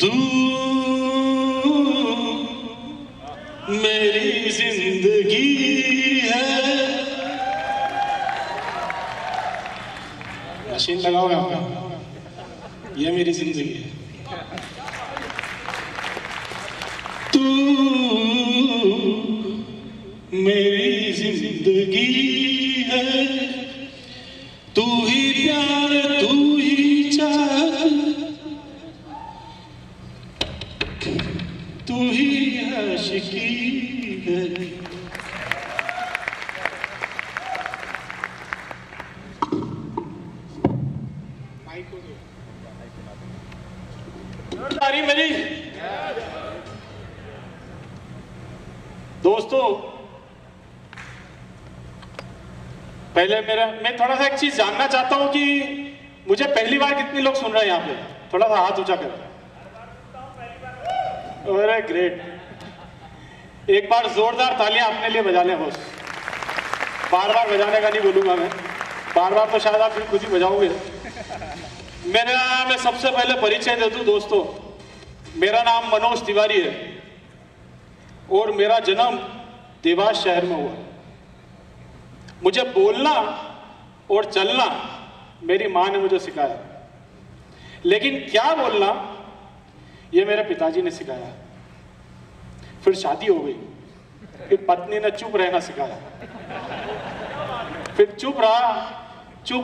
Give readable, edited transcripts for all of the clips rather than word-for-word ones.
तू मेरी जिंदगी है। मशीन लगाओगे आप? ये मेरी जिंदगी है। तू मेरी जिंदगी है, तू ही प्यार, तू ही चाह, तू ही आशिकी है। जोरदारी मेरी दोस्तों। पहले मैं थोड़ा सा एक चीज जानना चाहता हूं कि मुझे पहली बार कितने लोग सुन रहे हैं यहाँ पे? थोड़ा सा हाथ ऊंचा कर। अरे ग्रेट, एक बार जोरदार तालियां अपने लिए बजा लें बॉस। बार बार बजाने का नहीं बोलूंगा मैं, बार बार तो शायद आप फिर खुद ही बजाओगे। मैं सबसे पहले परिचय दे दूं दोस्तों। मेरा नाम मनोज तिवारी है और मेरा जन्म देवास शहर में हुआ। मुझे बोलना और चलना मेरी मां ने मुझे सिखाया, लेकिन क्या बोलना ये मेरे पिताजी ने सिखाया। फिर शादी हो गई, फिर पत्नी ने चुप रहना सिखाया। फिर चुप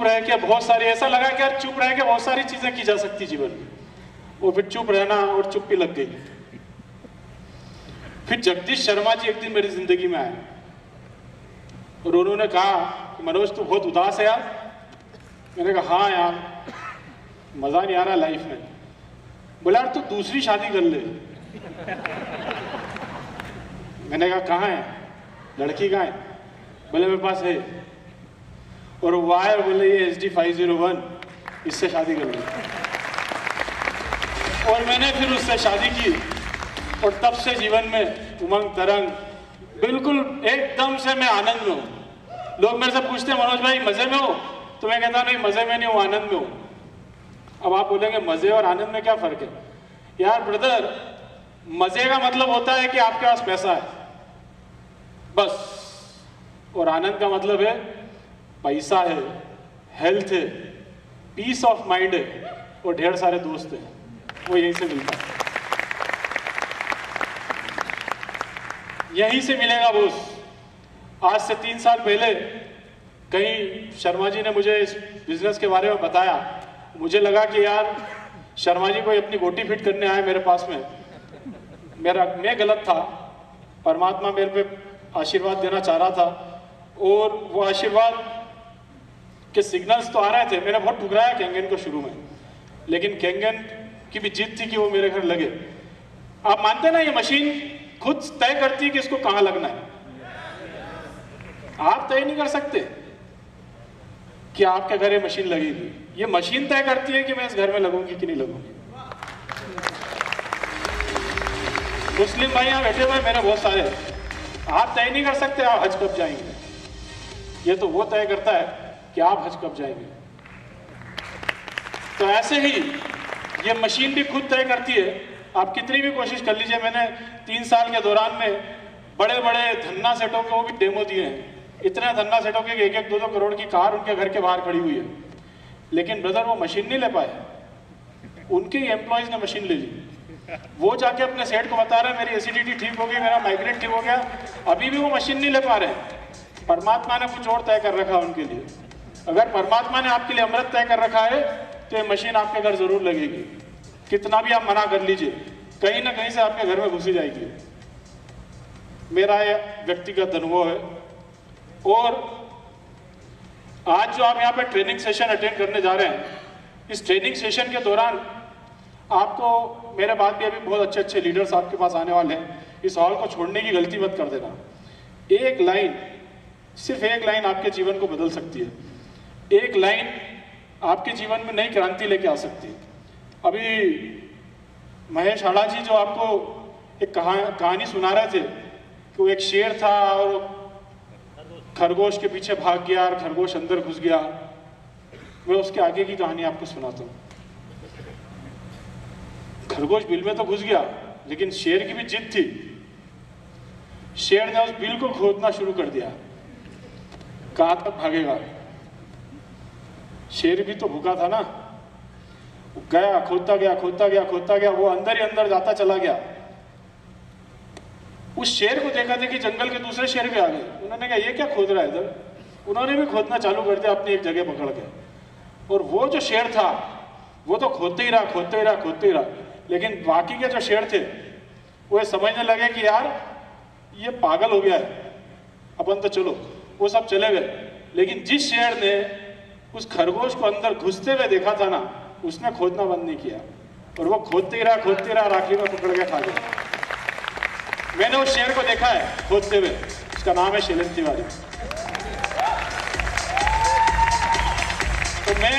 रह के बहुत सारी, ऐसा लगा कि यार चुप रह के बहुत सारी चीजें की जा सकती जीवन में, और फिर चुप रहना और चुप्पी लग गई। फिर जगदीश शर्मा जी एक दिन मेरी जिंदगी में आए और उन्होंने कहा कि मनोज तू बहुत उदास है यार। मैंने कहा हाँ यार, मजा नहीं आ रहा लाइफ में। बोला यार तू दूसरी शादी कर ले। मैंने कहा कहाँ है, लड़की कहाँ है? बोले मेरे पास है। और वायर बोले ये HD501, इससे शादी कर ली। और मैंने फिर उससे शादी की और तब से जीवन में उमंग तरंग, बिल्कुल एकदम से मैं आनंद में हूँ। लोग मेरे से पूछते हैं मनोज भाई मजे में हो? तो मैं कहता नहीं, मजे में नहीं हूँ, आनंद में हूँ। अब आप बोलेंगे मजे और आनंद में क्या फर्क है? यार ब्रदर, मजे का मतलब होता है कि आपके पास पैसा है बस, और आनंद का मतलब है पैसा है, हेल्थ है, पीस ऑफ माइंड है और ढेर सारे दोस्त हैं। वो यहीं से मिलता है, यहीं से मिलेगा बोस। आज से 3 साल पहले कहीं शर्मा जी ने मुझे इस बिजनेस के बारे में बताया। मुझे लगा कि यार शर्मा जी कोई अपनी गोटी फिट करने आए मेरे पास में। मैं गलत था, परमात्मा मेरे पे आशीर्वाद देना चाह रहा था और वो आशीर्वाद के सिग्नल्स तो आ रहे थे। मैंने बहुत ठुकराया केंगन को शुरू में, लेकिन केंगन की भी जिद थी कि वो मेरे घर लगे। आप मानते ना, ये मशीन खुद तय करती है कि इसको कहां लगना है। आप तय नहीं कर सकते कि आपके घर ये मशीन लगेगी, ये मशीन तय करती है कि मैं इस घर में लगूंगी कि नहीं लगूंगी। मुस्लिम भाई यहाँ बैठे हुए मेरे बहुत सारे, आप तय नहीं कर सकते आप हज कब जाएंगे। ये तो वो तय करता है कि आप हज कब जाएंगे। तो ऐसे ही ये मशीन भी खुद तय करती है। आप कितनी भी कोशिश कर लीजिए, मैंने 3 साल के दौरान में बड़े बड़े धन्ना सेठों को भी डेमो दिए हैं। इतने धन्ना सेठों के 1-1, 2-2 करोड़ की कार उनके घर के बाहर खड़ी हुई है, लेकिन ब्रदर वो मशीन नहीं ले पाए। उनके ही एम्प्लॉयज ने मशीन ले ली। वो जाके अपने सेठ को बता रहे हैं मेरी एसिडिटी ठीक हो गई, मेरा माइग्रेन ठीक हो गया, अभी भी वो मशीन नहीं ले पा रहे। परमात्मा ने कुछ और तय कर रखा है उनके लिए। अगर परमात्मा ने आपके लिए अमृत तय कर रखा है तो ये मशीन आपके घर जरूर लगेगी। कितना भी आप मना कर लीजिए, कहीं ना कहीं से आपके घर में घुसी जाएगी। मेरा ये व्यक्तिगत अनुभव है। और आज जो आप यहाँ पे ट्रेनिंग सेशन अटेंड करने जा रहे हैं, इस ट्रेनिंग सेशन के दौरान आपको, मेरे बाद भी अभी बहुत अच्छे अच्छे लीडर्स आपके पास आने वाले हैं। इस हॉल को छोड़ने की गलती मत कर देना। एक लाइन, सिर्फ एक लाइन आपके जीवन को बदल सकती है। एक लाइन आपके जीवन में नई क्रांति लेके आ सकती है। अभी महेश आड़ा जी जो आपको एक कहानी सुना रहे थे कि वो एक शेर था और खरगोश के पीछे भाग गया और खरगोश अंदर घुस गया। मैं उसके आगे की कहानी आपको सुनाता हूँ। खरगोश बिल में तो घुस गया, लेकिन शेर की भी जिद थी। शेर ने उस बिल को खोदना शुरू कर दिया। कहां तक भागेगा? शेर भी तो भूखा था ना। गया, खोदता गया, खोदता गया, खोदता गया, वो अंदर ही अंदर जाता चला गया। उस शेर को देखा देखी जंगल के दूसरे शेर भी आ गए। उन्होंने कहा ये क्या खोद रहा है इधर? उन्होंने भी खोदना चालू कर दिया अपनी एक जगह पकड़ के। और वो जो शेर था वो तो खोदते ही रहा, खोदते ही रहा, खोदते ही रहा। लेकिन बाकी के जो शेर थे वो समझने लगे कि यार ये पागल हो गया है, अपन तो चलो। वो सब चले गए। लेकिन जिस शेर ने उस खरगोश को अंदर घुसते हुए देखा था ना, उसने खोदना बंद नहीं किया। और वो खोदते ही रहा, खोदते रहा, आखिरी में पकड़ के खा गया। मैंने उस शेर को देखा है खोदते हुए। उसका नाम है शैलेंद्र तिवारी। तो मैं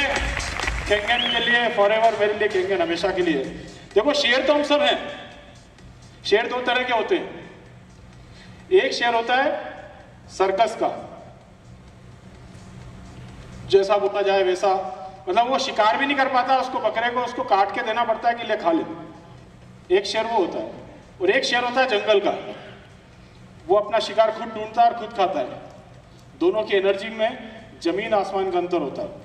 केंगन के लिए फॉरएवर, मेरे लिए केंगन हमेशा के लिए। देखो शेर तो हम सब हैं। शेर दो तरह के होते हैं। एक शेर होता है सर्कस का, जैसा बोला जाए वैसा, मतलब वो शिकार भी नहीं कर पाता, उसको बकरे को उसको काट के देना पड़ता है कि ले खा ले। एक शेर वो होता है। और एक शेर होता है जंगल का। वो अपना शिकार खुद ढूंढता है और खुद खाता है। दोनों की एनर्जी में जमीन आसमान का अंतर होता है।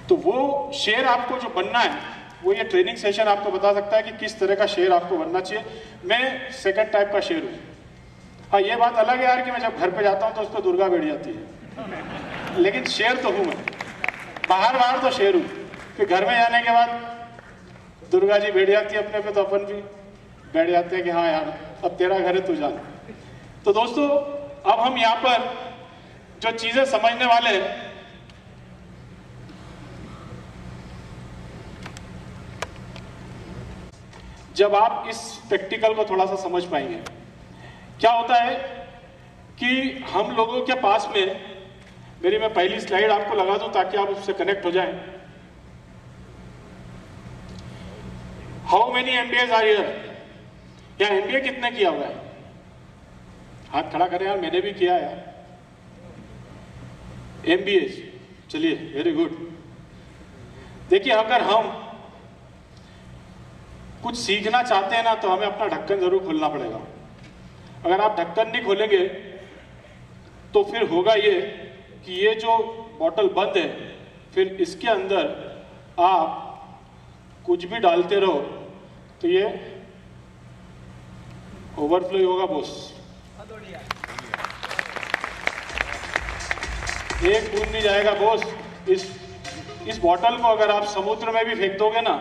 तो वो शेर आपको जो बनना है, वो ये ट्रेनिंग सेशन आपको बता सकता है कि किस तरह का शेर आपको बनना चाहिए। मैं सेकंड टाइप का शेर हूँ। हाँ, ये बात अलग है यार कि मैं जब घर पे जाता हूँ तो उस पर दुर्गा बैठ जाती है, लेकिन शेर तो हूँ मैं। बाहर तो शेर हूँ। फिर घर में जाने के बाद दुर्गा जी बैठ जाती है अपने पे, तो अपन भी बैठ जाते हैं कि हाँ यार अब तेरा घर है, तू जान। तो दोस्तों, अब हम यहाँ पर जो चीजें समझने वाले हैं, जब आप इस प्रैक्टिकल को थोड़ा सा समझ पाएंगे। क्या होता है कि हम लोगों के पास में, मेरी मैं पहली स्लाइड आपको लगा दूं ताकि आप उससे कनेक्ट हो जाएं। How many MBAs are here? या एमबीए कितने किया हुआ है? हाथ खड़ा करें यार, मैंने भी किया है एमबीए। चलिए, वेरी गुड। देखिए, अगर हम कुछ सीखना चाहते हैं ना, तो हमें अपना ढक्कन जरूर खोलना पड़ेगा। अगर आप ढक्कन नहीं खोलेंगे तो फिर होगा ये कि ये जो बॉटल बंद है, फिर इसके अंदर आप कुछ भी डालते रहो तो ये ओवरफ्लो ही होगा बॉस। एक बूंद नहीं जाएगा बॉस। इस बॉटल को अगर आप समुद्र में भी फेंक दोगे ना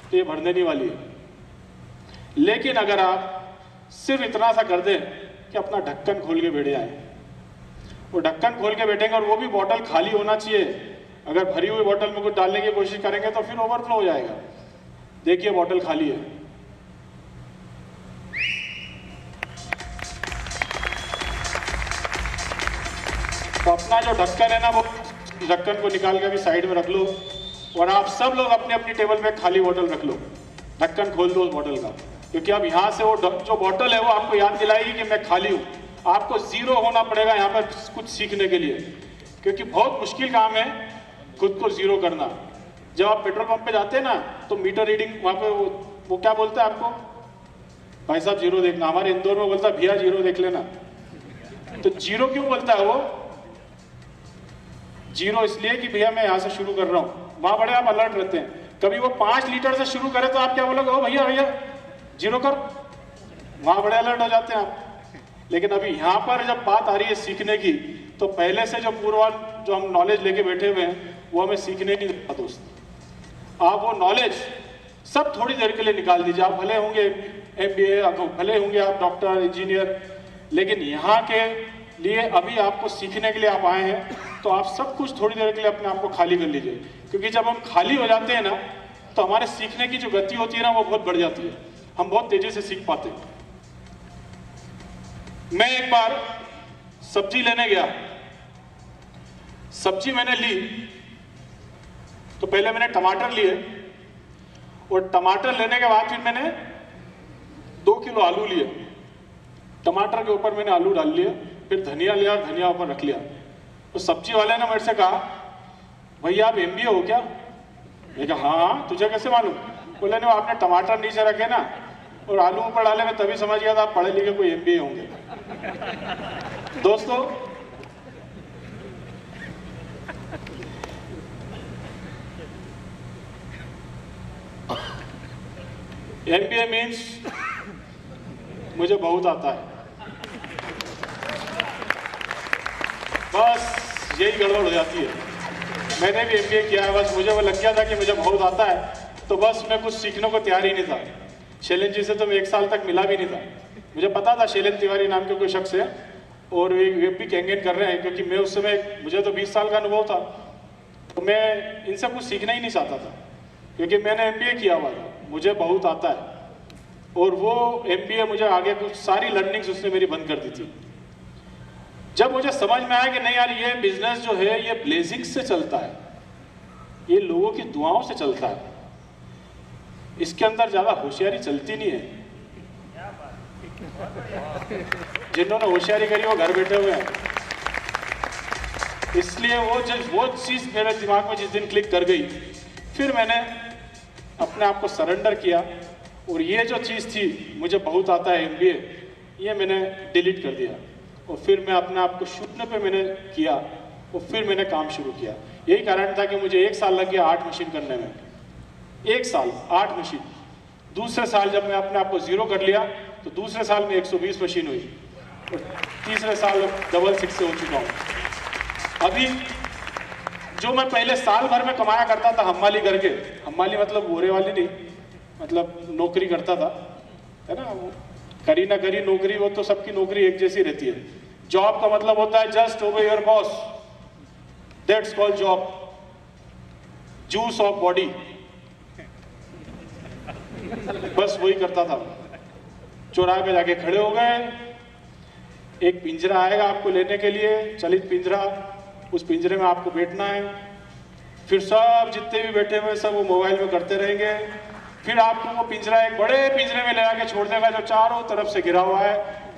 तो ये भरने नहीं वाली है। लेकिन अगर आप सिर्फ इतना सा कर दें कि अपना ढक्कन खोल के बैठ जाए, वो ढक्कन खोल के बैठेंगे और वो भी बॉटल खाली होना चाहिए। अगर भरी हुई बॉटल में कुछ डालने की कोशिश करेंगे तो फिर ओवरफ्लो हो जाएगा। देखिए, बॉटल खाली है। तो अपना जो ढक्कन है ना, वो ढक्कन को निकाल के भी साइड में रख लो। और आप सब लोग अपने अपनी टेबल पे खाली बोतल रख लो। ढक्कन खोल दो उस बोतल का, क्योंकि अब यहाँ से वो जो बोतल है वो आपको याद दिलाएगी कि मैं खाली हूँ। आपको जीरो होना पड़ेगा यहाँ पर कुछ सीखने के लिए, क्योंकि बहुत मुश्किल काम है खुद को जीरो करना। जब आप पेट्रोल पंप पे जाते हैं ना, तो मीटर रीडिंग वहाँ पे वो क्या बोलता है आपको, भाई साहब जीरो देखना। हमारे इंदौर में बोलता है भैया जीरो देख लेना। तो जीरो क्यों बोलता है वो? जीरो इसलिए कि भैया मैं यहाँ से शुरू कर रहा हूँ। वहां बड़े आप अलर्ट रहते हैं। कभी वो 5 लीटर से शुरू करे तो आप क्या बोलोगे, ओ भैया भैया जीरो कर। वहां बड़े अलर्ट हो जाते हैं आप। लेकिन अभी यहाँ पर जब बात आ रही है सीखने की, तो पहले से जो पूर्व जो हम नॉलेज लेके बैठे हुए हैं वो हमें सीखने नहीं देता दोस्त। आप वो नॉलेज सब थोड़ी देर के लिए निकाल दीजिए। आप भले होंगे एमबीए, भले होंगे आप डॉक्टर, इंजीनियर, लेकिन यहाँ के लिए अभी आपको सीखने के लिए आप आए हैं, तो आप सब कुछ थोड़ी देर के लिए अपने आप को खाली कर लीजिए। क्योंकि जब हम खाली हो जाते हैं ना, तो हमारे सीखने की जो गति होती है ना, वो बहुत बढ़ जाती है। हम बहुत तेजी से सीख पाते हैं। मैं एक बार सब्जी लेने गया। सब्जी मैंने ली तो पहले मैंने टमाटर लिए, और टमाटर लेने के बाद फिर मैंने 2 किलो आलू लिए। टमाटर के ऊपर मैंने आलू डाल लिए, फिर धनिया लिया, धनिया ऊपर रख लिया। तो सब्जी वाले ने मेरे से कहा, भैया आप एमबीए हो क्या? मैं कहा हाँ, तुझे कैसे मालूम? बोले नहीं, आपने टमाटर नीचे रखे ना और आलू ऊपर डाले, मैं तभी समझ गया था आप पढ़े लिखे कोई MBA होंगे। दोस्तों, MBA मीन्स मुझे बहुत आता है, बस यही गड़बड़ हो जाती है। मैंने भी MBA किया है, बस मुझे वो लग गया था कि मुझे बहुत आता है, तो बस मैं कुछ सीखने को तैयार ही नहीं था। शैलेंद्र जी से तो मैं 1 साल तक मिला भी नहीं था। मुझे पता था शैलेंद्र तिवारी नाम के कोई शख्स है और वे भी कैंगेन कर रहे हैं, क्योंकि मैं उस समय, मुझे तो 20 साल का अनुभव था, तो मैं इनसे कुछ सीखना ही नहीं चाहता था, क्योंकि मैंने MBA किया हुआ था, मुझे बहुत आता है। और वो MBA मुझे आगे कुछ सारी लर्निंग्स उसने मेरी बंद कर दी थी। जब मुझे समझ में आया कि नहीं यार, ये बिजनेस जो है ये ब्लेसिंग्स से चलता है, ये लोगों की दुआओं से चलता है, इसके अंदर ज्यादा होशियारी चलती नहीं है। जिन्होंने होशियारी करी वो घर बैठे हुए हैं। इसलिए वो चीज मेरे दिमाग में जिस दिन क्लिक कर गई, फिर मैंने अपने आप को सरेंडर किया और ये जो चीज थी मुझे बहुत आता है MBA, ये मैंने डिलीट कर दिया और फिर मैं अपने आप को शूटने पे मैंने किया और फिर मैंने काम शुरू किया। यही कारण था कि मुझे 1 साल लग गया 8 मशीन करने में। 1 साल 8 मशीन। दूसरे साल जब मैं अपने आप को 0 कर लिया तो दूसरे साल में 120 मशीन हुई और तीसरे साल डबल 6 से हो चुका हूँ। अभी जो मैं पहले साल भर में कमाया करता था हम्माली करके, हम्माली मतलब बोरे वाली नहीं, मतलब नौकरी करता था, है ना, करी ना करी नौकरी, वो तो सबकी नौकरी एक जैसी रहती है। जॉब का मतलब होता है जस्ट ओबे your boss, that's called job, juice of body, बस वही करता था। चौराहे पे जाके खड़े हो गए, एक पिंजरा आएगा आपको लेने के लिए, चलित पिंजरा, उस पिंजरे में आपको बैठना है, फिर सब जितने भी बैठे हुए सब वो मोबाइल में करते रहेंगे, फिर आपको वो पिंजरा एक बड़े पिंजरे में ले आके छोड़ देगा जो चारों तरफ से घिरा हुआ है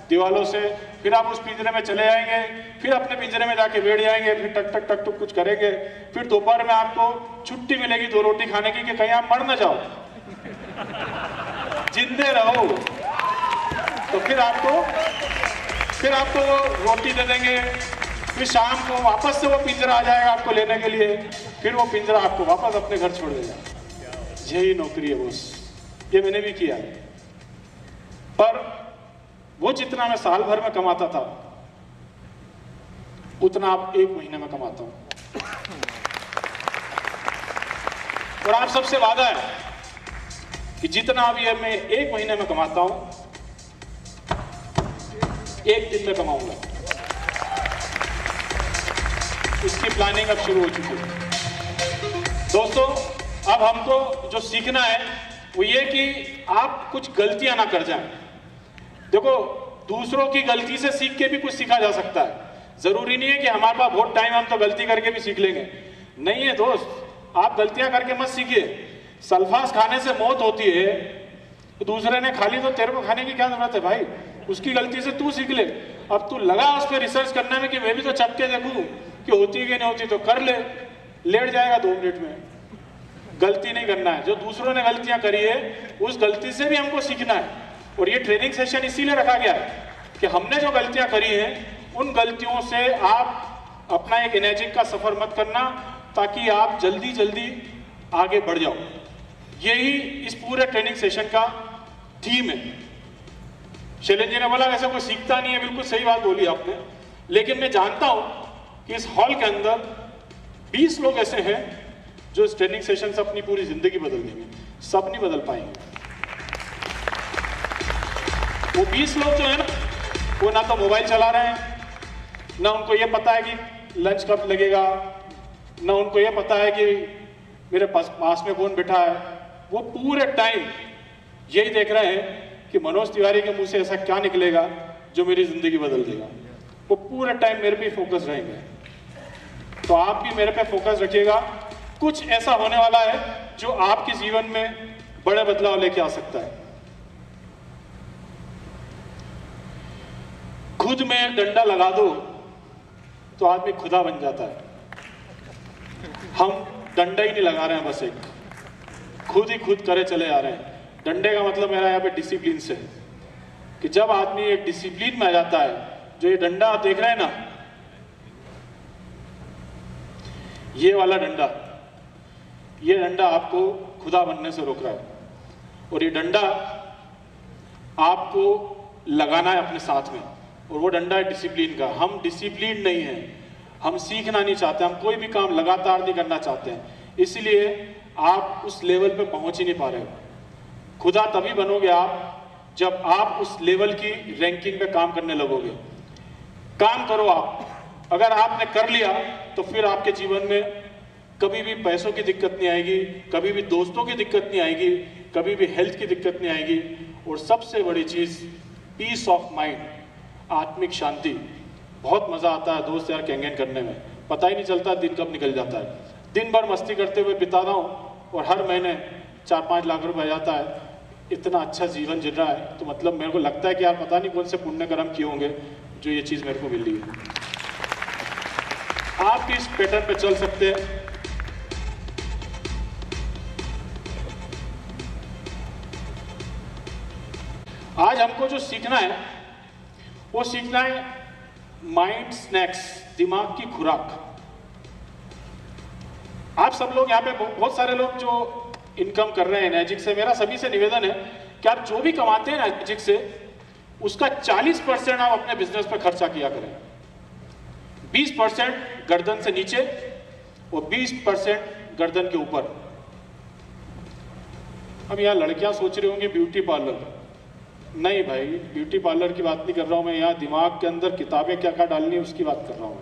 दीवालों से, फिर आप उस पिंजरे में चले जाएंगे, फिर अपने पिंजरे में जाके बैठ जाएंगे, फिर टक टक टक टक कुछ करेंगे, फिर दोपहर में आपको छुट्टी मिलेगी 2 रोटी खाने की कि कहीं आप मर ना जाओ, जिंदे रहो, तो फिर आपको वो रोटी दे देंगे, फिर शाम को वापस से वो पिंजरा आ जाएगा आपको लेने के लिए, फिर वो पिंजरा आपको वापस अपने घर छोड़ देगा। यही नौकरी है बॉस, ये मैंने भी किया है। पर वो जितना मैं साल भर में कमाता था उतना आप 1 महीने में कमाता हूं। और आप सबसे वादा है कि जितना अब ये मैं 1 महीने में कमाता हूं 1 दिन में कमाऊंगा। इसकी प्लानिंग अब शुरू हो चुकी है। दोस्तों, अब हमको जो सीखना है वो ये कि आप कुछ गलतियां ना कर जाएं। देखो, दूसरों की गलती से सीख के भी कुछ सीखा जा सकता है। जरूरी नहीं है कि हमारे पास बहुत टाइम, हम तो गलती करके भी सीख लेंगे, नहीं है दोस्त। आप गलतियां करके मत सीखिए। सल्फास खाने से मौत होती है तो दूसरे ने खा ली तो तेरे को खाने की क्या जरूरत है भाई? उसकी गलती से तू सीख ले। अब तू लगा उस पर रिसर्च करने में कि मैं भी तो चख के देखूं कि होती है कि नहीं होती, तो कर ले, लेट जाएगा 2 मिनट में। गलती नहीं करना है। जो दूसरों ने गलतियां करी है उस गलती से भी हमको सीखना है। और ये ट्रेनिंग सेशन इसीलिए रखा गया है कि हमने जो गलतियां करी हैं उन गलतियों से आप अपना एक एनर्जी का सफर मत करना, ताकि आप जल्दी जल्दी आगे बढ़ जाओ। यही इस पूरे ट्रेनिंग सेशन का थीम है। शैलेंद्र जी ने बोला वैसे कोई सीखता नहीं है, बिल्कुल सही बात बोली आपने, लेकिन मैं जानता हूं कि इस हॉल के अंदर 20 लोग ऐसे हैं जो इस ट्रेनिंग सेशन से अपनी पूरी जिंदगी बदल देंगे। सब नहीं बदल पाएंगे। वो 20 लोग जो है ना, वो ना तो मोबाइल चला रहे हैं, ना उनको ये पता है कि लंच कब लगेगा, ना उनको ये पता है कि मेरे पास में कौन बैठा है। वो पूरे टाइम यही देख रहे हैं कि मनोज तिवारी के मुंह से ऐसा क्या निकलेगा जो मेरी जिंदगी बदल देगा। वो पूरे टाइम मेरे पे फोकस रहेंगे। तो आप भी मेरे पे फोकस रखिएगा। कुछ ऐसा होने वाला है जो आपके जीवन में बड़े बदलाव लेके आ सकता है। खुद में डंडा लगा दो तो आदमी खुदा बन जाता है। हम डंडा ही नहीं लगा रहे हैं, बस एक खुद ही खुद करे चले आ रहे हैं। डंडे का मतलब मेरा यहाँ पे डिसिप्लिन से, कि जब आदमी एक डिसिप्लिन में आ जाता है, जो ये डंडा आप देख रहे हैं ना, ये वाला डंडा, ये डंडा आपको खुदा बनने से रोक रहा है, और ये डंडा आपको लगाना है अपने साथ में, और वो डंडा है डिसिप्लिन का। हम डिसिप्लिन नहीं है, हम सीखना नहीं चाहते, हम कोई भी काम लगातार नहीं करना चाहते हैं, इसलिए आप उस लेवल पे पहुंच ही नहीं पा रहे हो। खुदा तभी बनोगे आप जब आप उस लेवल की रैंकिंग पे काम करने लगोगे। काम करो आप, अगर आपने कर लिया तो फिर आपके जीवन में कभी भी पैसों की दिक्कत नहीं आएगी, कभी भी दोस्तों की दिक्कत नहीं आएगी, कभी भी हेल्थ की दिक्कत नहीं आएगी, और सबसे बड़ी चीज पीस ऑफ माइंड, आत्मिक शांति। बहुत मजा आता है दोस्त यार कैंगेन करने में, पता ही नहीं चलता दिन कब निकल जाता है। दिन भर मस्ती करते हुए बिताता हूँ और हर महीने 4-5 लाख रुपए आ जाता है। इतना अच्छा जीवन जिल रहा है, तो मतलब मेरे को लगता है कि यार पता नहीं कौन से पुण्य कर्म किए होंगे जो ये चीज मेरे को मिल रही है। आप भी इस पैटर्न पे चल सकते हैं। आज हमको जो सीखना है वो सीखना है माइंड स्नैक्स, दिमाग की खुराक। आप सब लोग यहाँ पे बहुत सारे लोग जो इनकम कर रहे हैं मैजिक से, मेरा सभी से निवेदन है कि आप जो भी कमाते हैं मैजिक से उसका 40% आप अपने बिजनेस पर खर्चा किया करें, 20% गर्दन से नीचे और 20% गर्दन के ऊपर। अब यहाँ लड़कियां सोच रही होंगी ब्यूटी पार्लर, नहीं भाई ब्यूटी पार्लर की बात नहीं कर रहा हूं मैं, यहाँ दिमाग के अंदर किताबें क्या क्या डालनी है उसकी बात कर रहा हूं।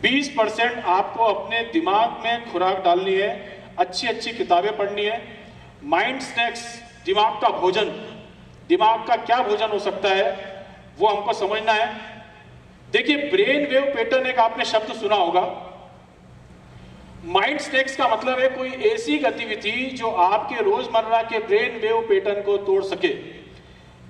20% आपको अपने दिमाग में खुराक डालनी है, अच्छी अच्छी किताबें पढ़नी है। माइंड स्नैक्स, दिमाग का भोजन, दिमाग का क्या भोजन हो सकता है वो हमको समझना है। देखिए ब्रेन वेव पैटर्न एक आपने शब्द सुना होगा। माइंड स्नैक्स का मतलब है कोई ऐसी गतिविधि जो आपके रोजमर्रा के ब्रेन वेव पैटर्न को तोड़ सके।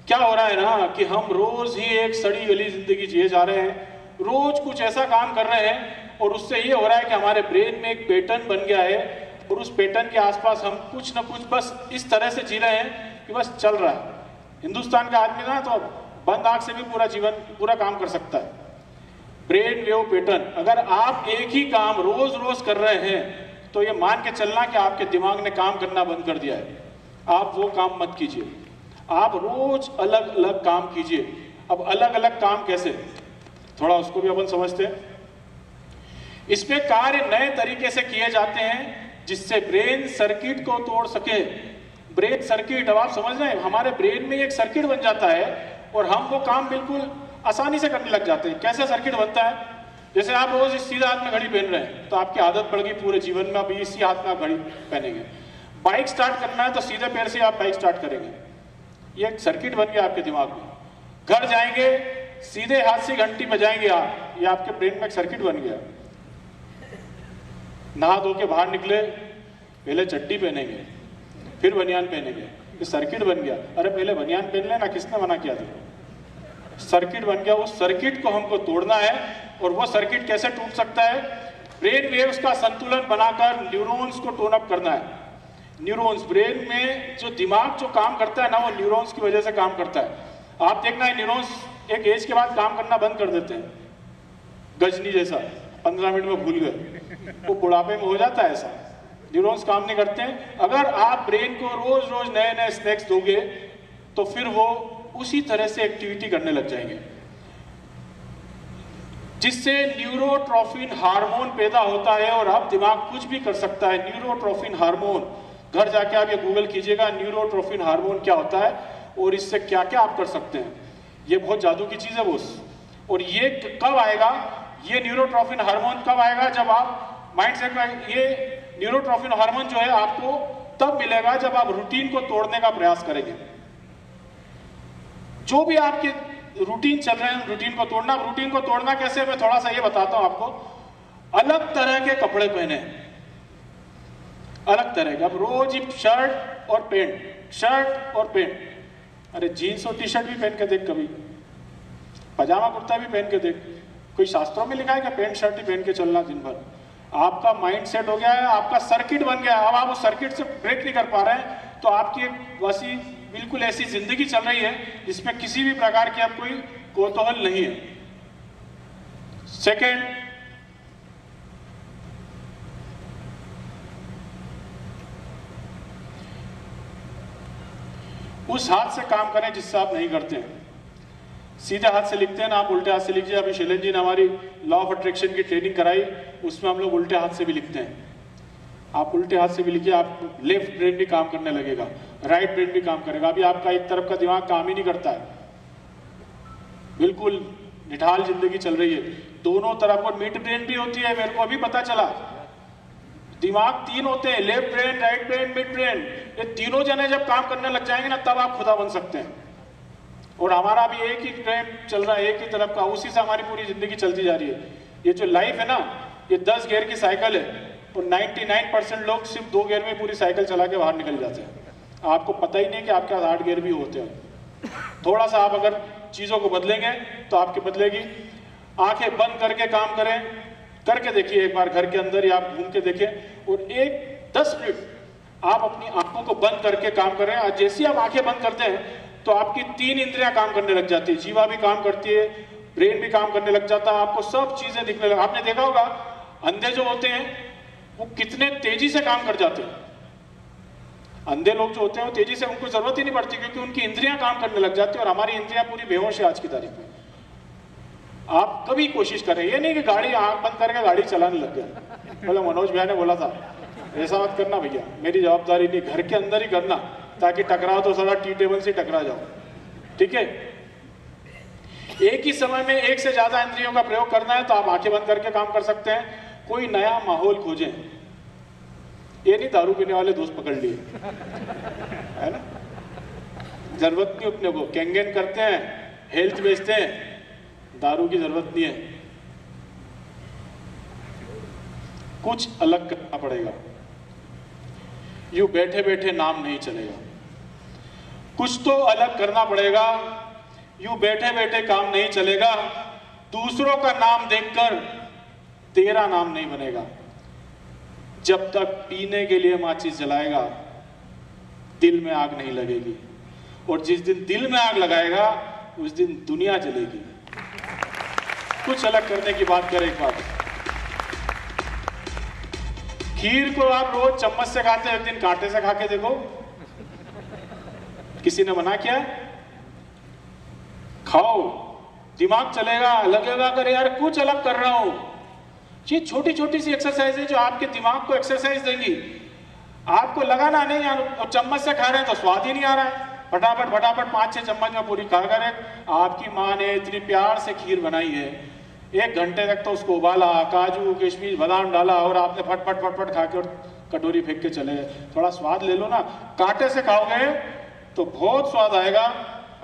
क्या हो रहा है ना कि हम रोज ही एक सड़ी गली जिंदगी जिए जा रहे हैं, रोज कुछ ऐसा काम कर रहे हैं और उससे ये हो रहा है कि हमारे ब्रेन में एक पैटर्न बन गया है और उस पैटर्न के आसपास हम कुछ ना कुछ बस इस तरह से जी रहे हैं कि बस चल रहा है। हिंदुस्तान का आदमी ना तो बंद आंख से भी पूरा जीवन पूरा काम कर सकता है। ब्रेन वेव पैटर्न, अगर आप एक ही काम रोज रोज कर रहे हैं तो ये मान के चलना कि आपके दिमाग ने काम करना बंद कर दिया है। आप वो काम मत कीजिए, आप रोज अलग अलग काम कीजिए। अब अलग अलग काम कैसे, थोड़ा उसको भी अपन समझते हैं। इसमें कार्य नए तरीके से किए जाते हैं जिससे ब्रेन सर्किट को तोड़ सके। ब्रेन सर्किट, अब आप समझ रहे हैं हमारे ब्रेन में एक सर्किट बन जाता है और हम वो काम बिल्कुल आसानी से करने लग जाते हैं। कैसे सर्किट बनता है, जैसे आप रोज इस सीधे हाथ में घड़ी पहन रहे हैं तो आपकी आदत पड़ गई पूरे जीवन में, अब इसी हाथ में आप घड़ी पहनेंगे। बाइक स्टार्ट करना है तो सीधे पैर से आप बाइक स्टार्ट करेंगे, ये एक सर्किट बन गया आपके दिमाग में। घर जाएंगे सीधे हाथ से घंटी बजाएंगे आप, ये आपके ब्रेन में एक सर्किट बन गया। नहा धो के बाहर निकले, पहले चड्डी पहनेंगे फिर बनियान पहनेंगे, ये सर्किट बन गया। अरे पहले बनियान पहन लेना, किसने मना किया था? सर्किट बन गया। उस सर्किट को हमको तोड़ना है। और वो सर्किट कैसे टूट सकता है? ब्रेन वेव्स का संतुलन बनाकर न्यूरॉन्स को टोन अप करना है। न्यूरॉन्स, ब्रेन में जो दिमाग जो काम करता है ना वो न्यूरॉन्स की वजह से काम करता है। आप देखना है न्यूरॉन्स एक एज के बाद काम करना बंद कर देते हैं, गजनी जैसा 15 मिनट में भूल गए, वो बुढ़ापे में हो जाता है ऐसा, न्यूरॉन्स काम नहीं करते हैं। अगर आप ब्रेन को रोज रोज नए नए स्नैक्स दोगे तो फिर वो उसी तरह से एक्टिविटी करने लग जाएंगे, जिससे न्यूरोट्रोफिन हार्मोन पैदा होता है और अब दिमाग कुछ भी कर सकता है। न्यूरोट्रोफिन हार्मोन, घर जाके आप ये गूगल कीजिएगा न्यूरोट्रोफिन हार्मोन क्या होता है और इससे क्या क्या आप कर सकते हैं। ये बहुत जादू की चीज है बोस। और ये कब आएगा, ये न्यूरोट्रोफिन हार्मोन कब आएगा? जब आप माइंड सेट में, ये न्यूरोट्रोफिन हार्मोन जो है आपको तब मिलेगा जब आप रूटीन को तोड़ने का प्रयास करेंगे। जो भी आपके रूटीन चल रहे हैं, रूटीन को तोड़ना। रूटीन को तोड़ना कैसे, मैं थोड़ा सा ये बताता हूं आपको। अलग तरह के कपड़े पहने, अलग तरह के। अब रोज ही शर्ट और पैंट, शर्ट और पैंट। अरे जीन्स और टी शर्ट भी पहन के देख, कभी पजामा कुर्ता भी पहन के देख। कोई शास्त्रों में लिखा है कि पैंट शर्ट ही पहन के चलना दिन भर? आपका माइंड सेट हो गया है, आपका सर्किट बन गया है, अब आप उस सर्किट से ब्रेक नहीं कर पा रहे हैं, तो आपकी एक वैसी बिल्कुल ऐसी जिंदगी चल रही है जिसमें किसी भी प्रकार की आप कोई कौतूहल नहीं है। सेकेंड, उस हाथ से काम करें जिससे आप नहीं करते हैं। सीधे हाथ से लिखते हैं ना, आप उल्टे हाथ से लिखिए। अभी शैलेंद्र जी ने हमारी लॉ ऑफ अट्रैक्शन की ट्रेनिंग कराई, उसमें हम लोग उल्टे हाथ से भी लिखते हैं। आप उल्टे हाथ से भी लिखिए, आप लेफ्ट ब्रेन भी काम करने लगेगा, राइट ब्रेन भी काम करेगा। अभी आपका एक तरफ का दिमाग काम ही नहीं करता है, बिल्कुल निढाल जिंदगी चल रही है। दोनों तरफ और मिड ब्रेन भी होती है, मेरे को अभी पता चला। दिमाग तीन होते हैं, left brain, right brain, mid brain. ये तीनों जने जब काम करने लग जाएंगे ना, तब आप खुदा बन सकते हैं। और हमारा अभी एक ही ब्रेन चल रहा है, एक ही तरफ का, उसी से हमारी पूरी जिंदगी चलती जा रही है। ये जो लाइफ है ना, ये 10 गियर की साइकिल है, और 99% लोग सिर्फ 2 गियर में पूरी साइकिल चला के बाहर निकल जाते हैं। आपको पता ही नहीं कि आपके 8 गियर भी होते हैं। थोड़ा सा आप अगर चीजों को बदलेंगे तो आपकी बदलेगी। आंखें बंद करके काम करें, करके देखिए एक बार घर के अंदर, या आप घूम के देखें, और 10 मिनट आप अपनी आंखों को बंद करके काम करें। आज जैसे ही आप आंखें बंद करते हैं तो आपकी 3 इंद्रियां काम करने लग जाती है, जीवा भी काम करती है, ब्रेन भी काम करने लग जाता है, आपको सब चीजें दिखने लग। आपने देखा होगा अंधे जो होते हैं वो कितने तेजी से काम कर जाते हैं। अंधे लोग जो होते हैं वो तेजी से, उनको जरूरत ही नहीं पड़ती, क्योंकि उनकी इंद्रियां काम करने लग जाती है, और हमारी इंद्रियां पूरी बेहोश है आज की तारीख में। आप कभी कोशिश करें, ये नहीं कि गाड़ी आंख बंद करके गाड़ी चलाने लग गया। बोले मनोज भैया ने बोला था ऐसा मत करना भैया, मेरी जवाबदारी नहीं, घर के अंदर ही करना, ताकि टकराओ तो सारा टी टेबल से टकरा जाओ, ठीक है। एक ही समय में एक से ज्यादा इंद्रियों का प्रयोग करना है तो आप आंखें बंद करके काम कर सकते हैं। कोई नया माहौल खोजें, ये नहीं दारू पीने वाले दोस्त पकड़ लिए, है ना, जरूरत नहीं अपने को। कैंगेन करते हैं, हेल्थ बेचते हैं, दारू की जरूरत नहीं है। कुछ अलग करना पड़ेगा, यूं बैठे बैठे नाम नहीं चलेगा। कुछ तो अलग करना पड़ेगा, यूं बैठे बैठे काम नहीं चलेगा। दूसरों का नाम देखकर तेरा नाम नहीं बनेगा। जब तक पीने के लिए माचिस जलाएगा दिल में आग नहीं लगेगी, और जिस दिन दिल में आग लगाएगा उस दिन दुनिया जलेगी। कुछ अलग करने की बात करें एक बात। खीर को आप रोज चम्मच से खाते हैं, एक दिन कांटे से खा के देखो, किसी ने मना किया? खाओ, दिमाग चलेगा, लगेगा अगर यार कुछ अलग कर रहा हूं। ये छोटी छोटी सी एक्सरसाइज है जो आपके दिमाग को एक्सरसाइज देंगी। आपको लगाना नहीं, और चम्मच से खा रहे हैं तो स्वाद ही नहीं आ रहा है, फटाफट फटाफट 5-6 चम्मच में पूरी खा कर। आपकी माँ ने इतनी प्यार से खीर बनाई है, 1 घंटे तक तो उसको उबाला, काजू किशमिश बादाम डाला, और आपने फट फट फट फट खा के और कटोरी फेंक के चले गए। थोड़ा स्वाद ले लो ना, कांटे से खाओगे तो बहुत स्वाद आएगा,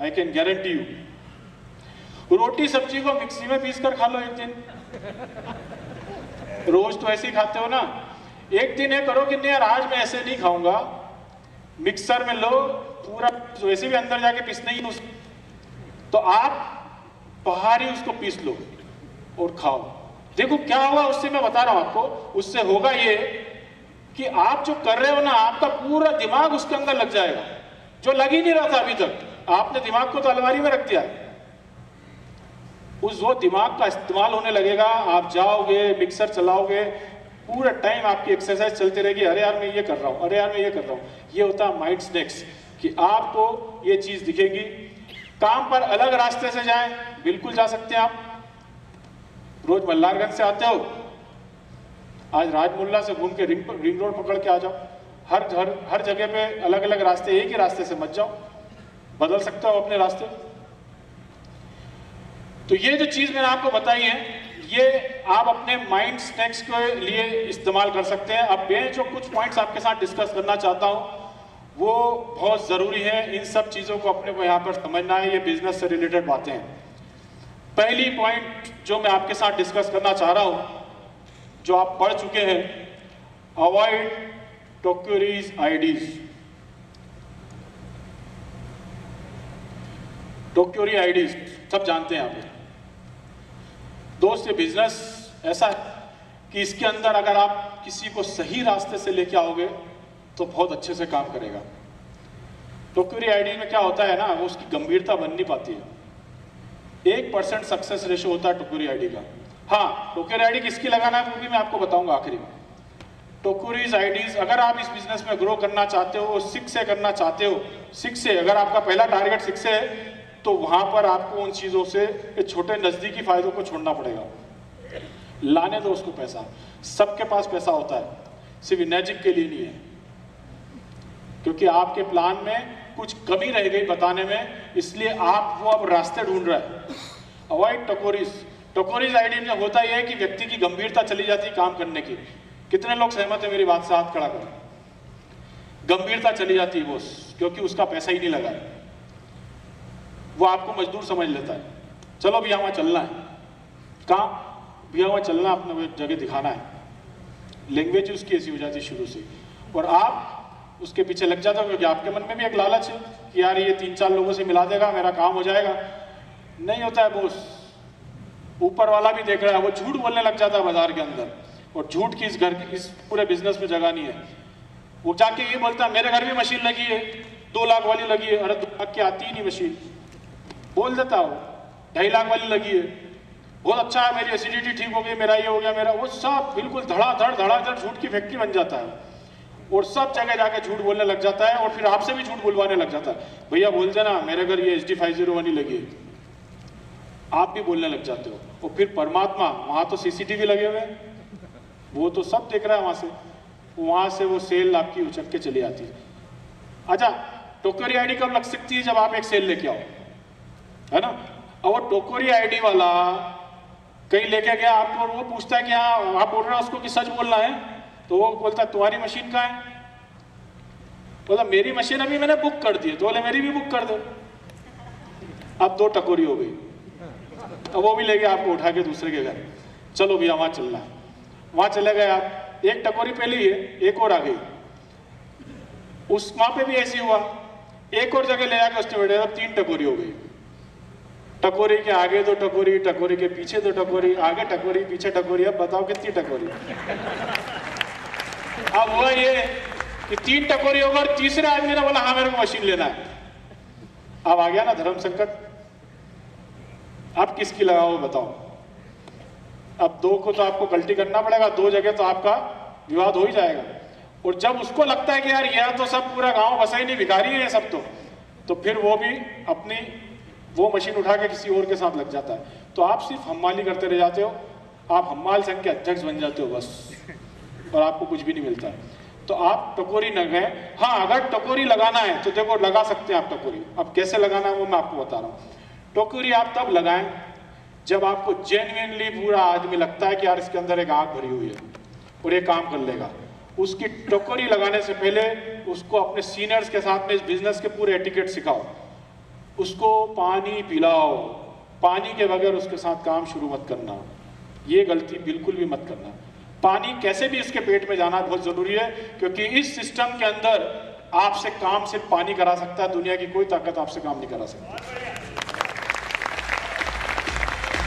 आई कैन गारंटी यू। रोटी सब्जी को मिक्सी में पीस कर खा लो एक दिन, रोज तो ऐसे ही खाते हो ना। एक दिन ये करो कि नहीं यार आज मैं ऐसे नहीं खाऊंगा, मिक्सर में लो पूरा, वैसे भी अंदर जाके पीसना ही उसको, तो आप बाहर ही उसको पीस लो और खाओ। देखो क्या होगा उससे, मैं बता रहा हूं आपको। उससे होगा ये कि आप जो कर रहे हो ना, आपका पूरा दिमाग उसके अंदर लग जाएगा, जो लग ही नहीं रहा था अभी तक। आपने दिमाग को तो अलमारी में रख दिया, उस वो दिमाग का इस्तेमाल होने लगेगा। आप जाओगे, मिक्सर चलाओगे, पूरा टाइम आपकी एक्सरसाइज चलती रहेगी। अरे यार मैं ये कर रहा हूँ, अरे यार मैं ये कर रहा हूँ। ये होता है माइंड स्नैक्स, कि आपको ये चीज दिखेगी। काम पर अलग रास्ते से जाएं, बिल्कुल जा सकते हैं आप। रोज मल्हारगंज से आते हो, आज राजमुल्ला से घूम के रिंग रोड पकड़ के आ जाओ। हर जगह पे अलग अलग रास्ते, एक ही रास्ते से मत जाओ, बदल सकते हो अपने रास्ते। तो ये जो चीज मैंने आपको बताई है, ये आप अपने माइंड स्नैक्स के लिए इस्तेमाल कर सकते हैं। अब मैं जो कुछ पॉइंट्स आपके साथ डिस्कस करना चाहता हूं वो बहुत जरूरी है। इन सब चीजों को अपने को यहाँ पर समझना है, ये बिजनेस से रिलेटेड बातें हैं। पहली पॉइंट जो मैं आपके साथ डिस्कस करना चाह रहा हूं, जो आप पढ़ चुके हैं, अवॉइड टोक्योरीज आईडीज। टोक्योरी आईडीज सब जानते हैं आप दोस्त। ये बिजनेस ऐसा है कि इसके अंदर अगर आप किसी को सही रास्ते से लेके आओगे तो बहुत अच्छे से काम करेगा। टोक्योरी आईडी में क्या होता है ना, वो उसकी गंभीरता बन नहीं पाती है। 1% सक्सेस रेशो होता है टोक्योरी आईडी का। हाँ, टोक्योरी आईडी किसकी लगाना है वो भी मैं आपको बताऊंगा आखिरी में। टोक्योरीज आईडीज अगर आप इस बिजनेस में ग्रो करना चाहते हो, 6 से करना चाहते हो, 6 से अगर आपका पहला टारगेट 6 से है तो वहां पर आपको उन चीजों से छोटे नजदीकी फायदों को छोड़ना पड़ेगा। लाने दो उसको पैसा, सबके पास पैसा होता है, सिर्फ मैजिक के लिए नहीं है, क्योंकि आपके प्लान में कुछ कमी रह गई बताने में, इसलिए आप वो अब रास्ते ढूंढ रहे हैं। अवॉइड टोक्योरीज। टोक्योरीज आईडी में होता यह है कि व्यक्ति की गंभीरता चली जाती है काम करने की। कितने लोग सहमत है मेरी बात से, हाथ खड़ा करें। गंभीरता चली जाती है बॉस, क्योंकि उसका पैसा ही नहीं लगा है, वो आपको मजदूर समझ लेता है। चलो भैया वहां चलना है, कहाँ भैया वहां चलना, अपने जगह दिखाना है। लैंग्वेज उसकी ऐसी हो जाती है शुरू से, और आप उसके पीछे लग जाता हो, क्योंकि आपके मन में भी एक लालच है कि यार ये 3-4 लोगों से मिला देगा, मेरा काम हो जाएगा। नहीं होता है बॉस, ऊपर वाला भी देख रहा है, वो झूठ बोलने लग जाता है बाजार के अंदर, और झूठ की इस घर की, इस पूरे बिजनेस में जगह नहीं है। वो जाके ये बोलता है मेरे घर भी मशीन लगी है, 2 लाख वाली लगी है। अरे 2 लाख की आती ही नहीं मशीन, बोल देता हो 2.5 लाख वाली लगी है, बहुत अच्छा है, मेरी एसिडिटी ठीक हो गई, मेरा ये हो गया, मेरा वो, सब बिल्कुल धड़ाधड़ झूठ की फैक्ट्री बन जाता है, और सब जगह जाके झूठ बोलने लग जाता है, और फिर आपसे भी झूठ बुलवाने लग जाता है। भैया बोल देना मेरे घर ये HD 501 लगी है, आप भी बोलने लग जाते हो। और फिर परमात्मा, वहां तो CCTV लगे हुए हैं, वो तो सब देख रहा है वहां से वो सेल आपकी उचक के चली आती है। अच्छा, टोक्योरी आईडी कब लग सकती है? जब आप एक सेल लेके आओ, है ना। और वो टोक्योरी आईडी वाला कहीं लेके गया आपको, और वो पूछता है कि हाँ आप बोल रहे हो उसको कि सच बोलना है, तो वो बोलता है तुम्हारी मशीन कहाँ है? बोला मेरी मशीन अभी मैंने बुक कर दी है। तो बोले मेरी भी बुक कर दो। अब 2 टकोरी हो गई, अब वो भी ले गया आपको उठा के दूसरे के घर। चलो भैया वहां चलना है, वहां चले गए आप, 1 टकोरी पहले ही है, एक और आ गई, उस वहां पे भी ऐसी हुआ, एक और जगह ले जाकर उसने बैठे, अब 3 टकोरी हो गई। टकोरी के आगे 2 टकोरी, टकोरी के पीछे 2 टकोरी, आगे टकोरी पीछे टकोरी, अब बताओ कितनी टकोरी? अब हुआ ये कि 3 टकोरी होगा, और तीसरे आदमी ने बोला हाँ मेरे को मशीन लेना है। अब आ गया ना धर्म संकट, आप किसकी लगाओ बताओ? अब 2 को तो आपको गलती करना पड़ेगा, 2 जगह तो आपका विवाद हो ही जाएगा। और जब उसको लगता है कि यार यह तो सब पूरा गांव बसा ही नहीं, भिखारी है ये सब, तो फिर वो भी अपनी वो मशीन उठा के किसी और के साथ लग जाता है। तो आप सिर्फ हम्माली करते रह जाते हो, आप हम्माल संघ के अध्यक्ष बन जाते हो बस, और आपको कुछ भी नहीं मिलता है। तो आप टकोरी न गए। हाँ, अगर टकोरी लगाना है तो देखो लगा सकते हैं आप टकोरी। अब कैसे लगाना है वो मैं आपको बता रहा हूँ। टोक्योरी आप तब लगाएं जब आपको जेन्युइनली पूरा आदमी लगता है कि यार इसके अंदर एक आग भरी हुई है और ये काम कर लेगा। उसकी टोक्योरी लगाने से पहले उसको अपने सीनियर्स के साथ में इस बिजनेस के पूरे एटिकेट सिखाओ, उसको पानी पिलाओ, पानी के बगैर उसके साथ काम शुरू मत करना, ये गलती बिल्कुल भी मत करना। पानी कैसे भी इसके पेट में जाना बहुत जरूरी है, क्योंकि इस सिस्टम के अंदर आपसे काम सिर्फ पानी करा सकता है, दुनिया की कोई ताकत आपसे काम नहीं करा सकती।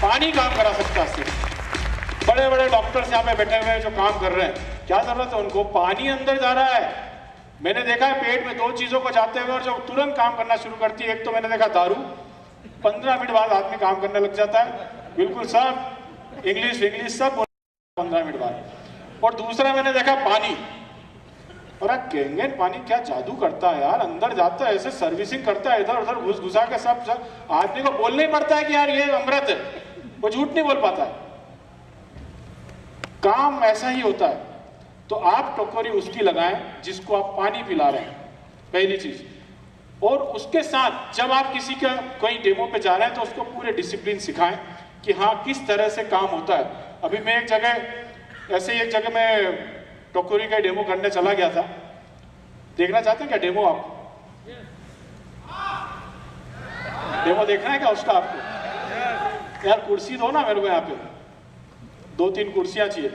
पानी काम करा सकता है सिर्फ। बड़े बड़े डॉक्टर्स यहाँ पे बैठे हुए हैं जो काम कर रहे हैं, क्या जरूरत है उनको? पानी अंदर जा रहा है। मैंने देखा है पेट में 2 चीजों को जाते हुए और जो तुरंत काम करना शुरू करती है, एक तो मैंने देखा दारू, 15 मिनट बाद आदमी काम करने लग जाता है, बिल्कुल सब इंग्लिश सब 15 मिनट बाद। और दूसरा मैंने देखा पानी, और कहेंगे पानी क्या जादू करता है यार, अंदर जाता है ऐसे सर्विसिंग करता है, इधर उधर घुस घुसा के सब आदमी को बोलना ही पड़ता है कि यार ये अमृत है, वो झूठ नहीं बोल पाता है। काम ऐसा ही होता है। तो आप टोक्योरी उसकी लगाएं जिसको आप पानी पिला रहे हैं, पहली चीज। और उसके साथ जब आप किसी का कोई डेमो पे जा रहे हैं तो उसको पूरे डिसिप्लिन सिखाएं कि हाँ किस तरह से काम होता है। अभी मैं एक जगह में टोक्योरी का डेमो करने चला गया था। देखना चाहते हैं क्या डेमो? आप डेमो देखना है क्या उसका आपको? यार कुर्सी दो ना मेरे को, यहाँ पे 2-3 कुर्सियां चाहिए,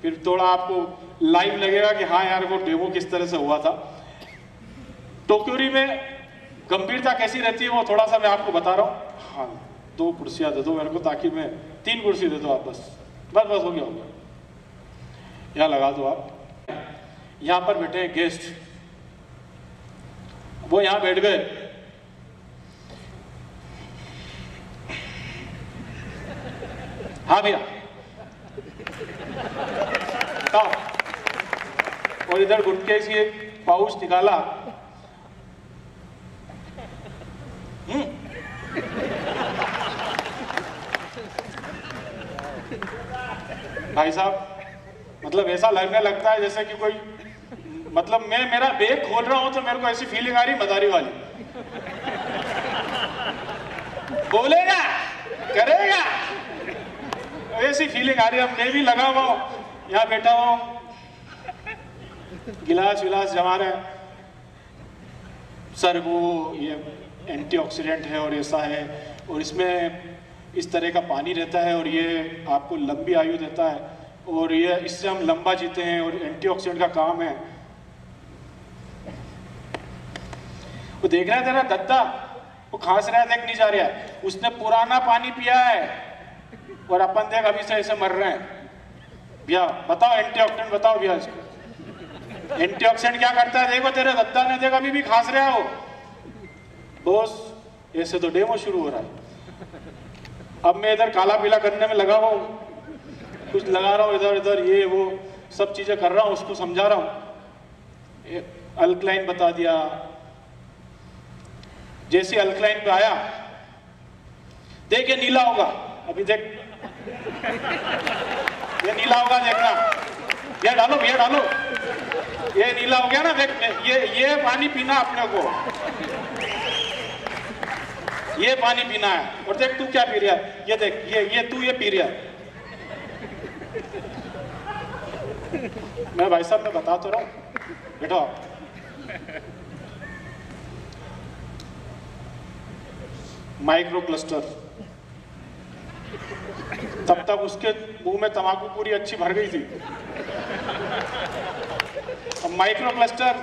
फिर थोड़ा आपको लाइव लगेगा कि हाँ यार वो डेमो किस तरह से हुआ था। टोक्योरी में गंभीरता कैसी रहती है वो थोड़ा सा मैं आपको बता रहा हूँ। हाँ 2 कुर्सियां दे दो मेरे को, ताकि मैं 3 कुर्सी दे दो आप, बस हो गया। यहाँ लगा दो आप। यहाँ पर बैठे हैं गेस्ट, वो यहाँ बैठ गए। हाँ भैया बताओ। और इधर गुटके से एक पाउच निकाला। भाई साहब, मतलब ऐसा लगने लगता है जैसे कि कोई, मतलब मैं मेरा बैग खोल रहा हूं तो मेरे को ऐसी फीलिंग आ रही मदारी वाली। बोलेगा करेगा ऐसी फीलिंग आ रही है। मैं भी लगा हुआ हूं, यहाँ बैठा हुआ हूं, गिलास विलास जमा रहे हैं। सर वो ये एंटीऑक्सीडेंट है और ऐसा है, और इसमें इस तरह का पानी रहता है और ये आपको लंबी आयु देता है, और ये इससे हम लंबा जीते हैं, और एंटीऑक्सीडेंट का काम है। वो देख रहा है तेरा दद्दा, वो खांस रहा है, देख नहीं जा रहा है, उसने पुराना पानी पिया है, और अपन देख अभी से ऐसे मर रहे हैं। भैया बताओ एंटीऑक्सीडेंट बताओ भैया, एंटीऑक्सीडेंट क्या करता है? देखो तेरे दद्दा ने, देख अभी भी खांस रहा है वो। बॉस ऐसे तो डेमो शुरू हो रहा है। अब मैं इधर काला पीला करने में लगा हुआ हूँ, कुछ लगा रहा हूँ इधर इधर, ये वो सब चीजें कर रहा हूँ, उसको समझा रहा हूँ। अल्कलाइन बता दिया। जैसे अल्कलाइन पे आया, देख ये नीला होगा, अभी देख ये नीला होगा, देखना। ये डालो भैया डालो, ये नीला हो गया ना, देख ये पानी पीना अपने को, ये पानी पीना है। और देख तू क्या पी रहा है, ये देख ये तू ये पी रहा है। मैं भाई साहब मैं बता तो रहा हूं, बैठो। माइक्रो क्लस्टर, तब तक उसके मुंह में तंबाकू पूरी अच्छी भर गई थी। अब माइक्रो क्लस्टर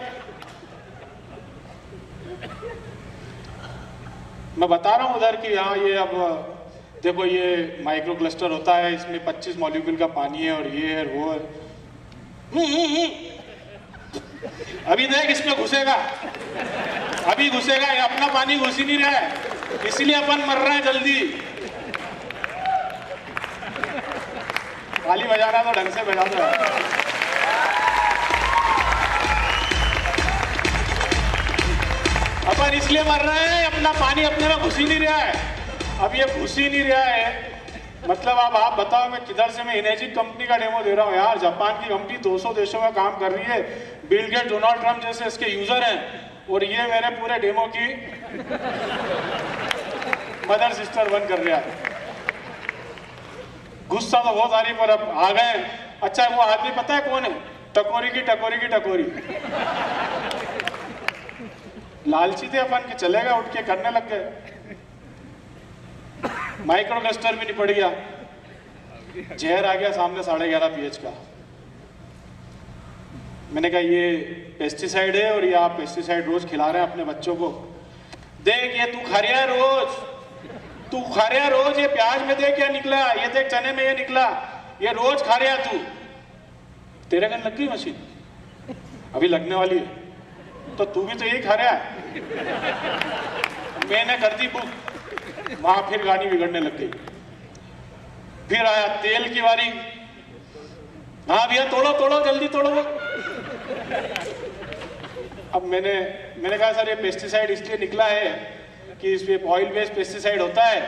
मैं बता रहा हूं उधर कि हाँ ये अब देखो ये माइक्रो क्लस्टर होता है, इसमें 25 मॉलिक्यूल का पानी है, और ये है वो है। अभी देख इसमें घुसेगा, अभी घुसेगा, ये अपना पानी घुस ही नहीं रहा है, इसलिए अपन मर रहे हैं जल्दी। ताली बजाना तो ढंग से बजा दो। अपन इसलिए मर रहे हैं, अपना पानी अपने में घुस ही नहीं रहा है। अब ये घुस ही नहीं रहा है, मतलब अब आप बताओ मैं किधर से मैं एनर्जी कंपनी का डेमो दे रहा हूँ यार। जापान की कंपनी 200 देशों में काम कर रही है, बिल गेट डोनाल्ड ट्रम्प जैसे इसके यूजर हैं, और ये मेरे पूरे डेमो की मदर सिस्टर बन कर रहा है। गुस्सा तो बहुत आ रही, पर अब आ गए। अच्छा वो आदमी पता है कौन है? टकोरी की टकोरी की टकोरी। लालची थे अपन के, चलेगा उठ के करने लग गए। माइक्रो क्लस्टर भी निपट गया, जहर आ गया सामने 11.5 pH का। मैंने कहा ये पेस्टिसाइड है, और ये आप पेस्टिसाइड रोज खिला रहे हैं अपने बच्चों को। देख ये तू खा रहा है रोज, तू खा रहा है रोज, ये प्याज में देख क्या निकला, ये देख चने में ये निकला, ये रोज खा रहा है तू। तेरे घर लग गई मशीन, अभी लगने वाली है, तो तू भी तो यही खा रहा है। मैंने कर दी बुक, वहां फिर गाड़ी बिगड़ने लग गई। फिर आया तेल की बारी। हाँ भैया तोड़ो तोड़ो जल्दी तोड़ो। अब मैंने कहा सर ये पेस्टिसाइड इसलिए निकला है कि इसमें ऑयल बेस्ड पेस्टिसाइड होता है,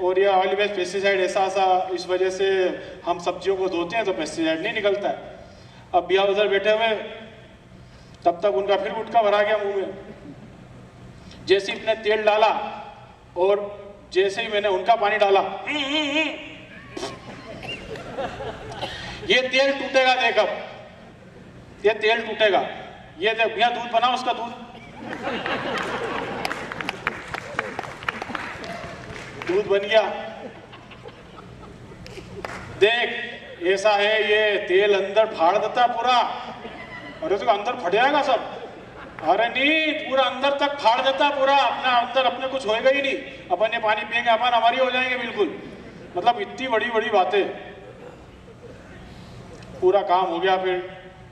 और ये ऑयल बेस्ड पेस्टिसाइड ऐसा इस वजह से हम सब्जियों को धोते हैं तो पेस्टिसाइड नहीं निकलता है। अब भैया उधर बैठे हुए, तब तक उनका फिर गुटखा भरा गया मुंह में। जैसे ही मैंने तेल डाला और जैसे ही मैंने उनका पानी डाला, ये तेल टूटेगा, देख अब ये तेल टूटेगा। ये देख भैया दूध बना, उसका दूध बन गया। देख ऐसा है, ये तेल अंदर फाड़ देता पूरा। अरे तो अंदर फट जाएगा सब। अरे नहीं, पूरा अंदर तक फाड़ देता पूरा, अपना अंदर अपने कुछ होएगा ही नहीं। अपन ये पानी पिएंगे अपन हमारी हो जाएंगे बिल्कुल। मतलब इतनी बड़ी बड़ी बातें। पूरा काम हो गया, फिर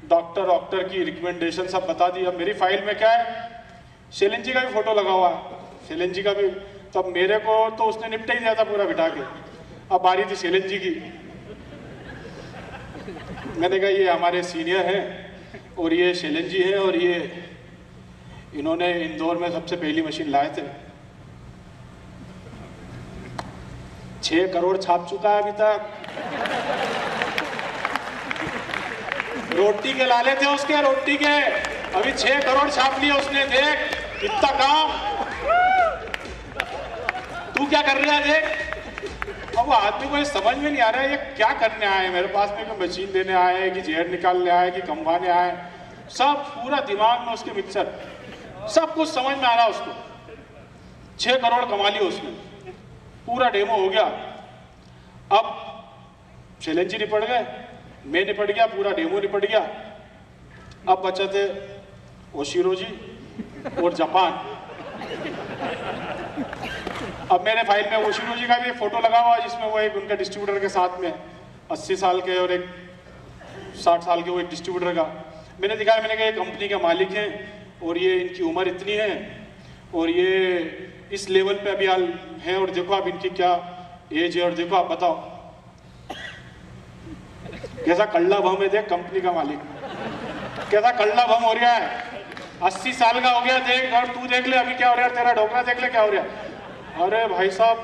डॉक्टर की रिकमेंडेशन सब बता दी। अब मेरी फाइल में क्या है, शैलेंद्र जी का भी फोटो लगा हुआ है, शैलेंद्र जी का भी। तब मेरे को तो उसने निपटा ही दिया था पूरा बिठा के। अब बारी थी शैलेंद्र जी की। मैंने कहा ये हमारे सीनियर हैं और ये शैलेंद्र जी हैं और ये इन्होंने इंदौर में सबसे पहली मशीन लाए थे। 6 करोड़ छाप चुका है अभी तक। रोटी के लाले थे उसके, रोटी के, अभी 6 करोड़ छाप लिए उसने। देख इतना काम, तू क्या कर रहा है देख। अब वो आदमी को ये समझ में नहीं आ रहा है ये क्या करने आए हैं मेरे पास में, कि मशीन देने आए हैं कि जहर निकालने आए कि कमवाने आए। सब पूरा दिमाग में उसके मिक्सर, सब कुछ समझ में आ रहा उसको। 6 करोड़ कमा लिए उसने, पूरा डेमो हो गया। अब शैलेंद्र जी निपट गए, मैं निपट गया, पूरा डेमो निपट गया। अब बचे थे ओशिरो जी और जापान। अब मेरे फाइल में ओशिरो जी का भी एक फोटो लगा हुआ है जिसमें वो एक उनके डिस्ट्रीब्यूटर के साथ में 80 साल के और एक 60 साल के वो एक डिस्ट्रीब्यूटर का मैंने दिखाया। मैंने कहा ये कंपनी के मालिक हैं और ये इनकी उम्र इतनी है और ये इस लेवल पे अभी हाल है और देखो आप इनकी क्या एज है और देखो आप बताओ कैसा कल्ला भम है। देख कंपनी का मालिक कैसा कल्ला भम हो रहा है, 80 साल का हो गया। देख और तू देख ले अभी क्या हो रहा है, तेरा ढोकरा देख ले क्या हो रहा है। अरे भाई साहब,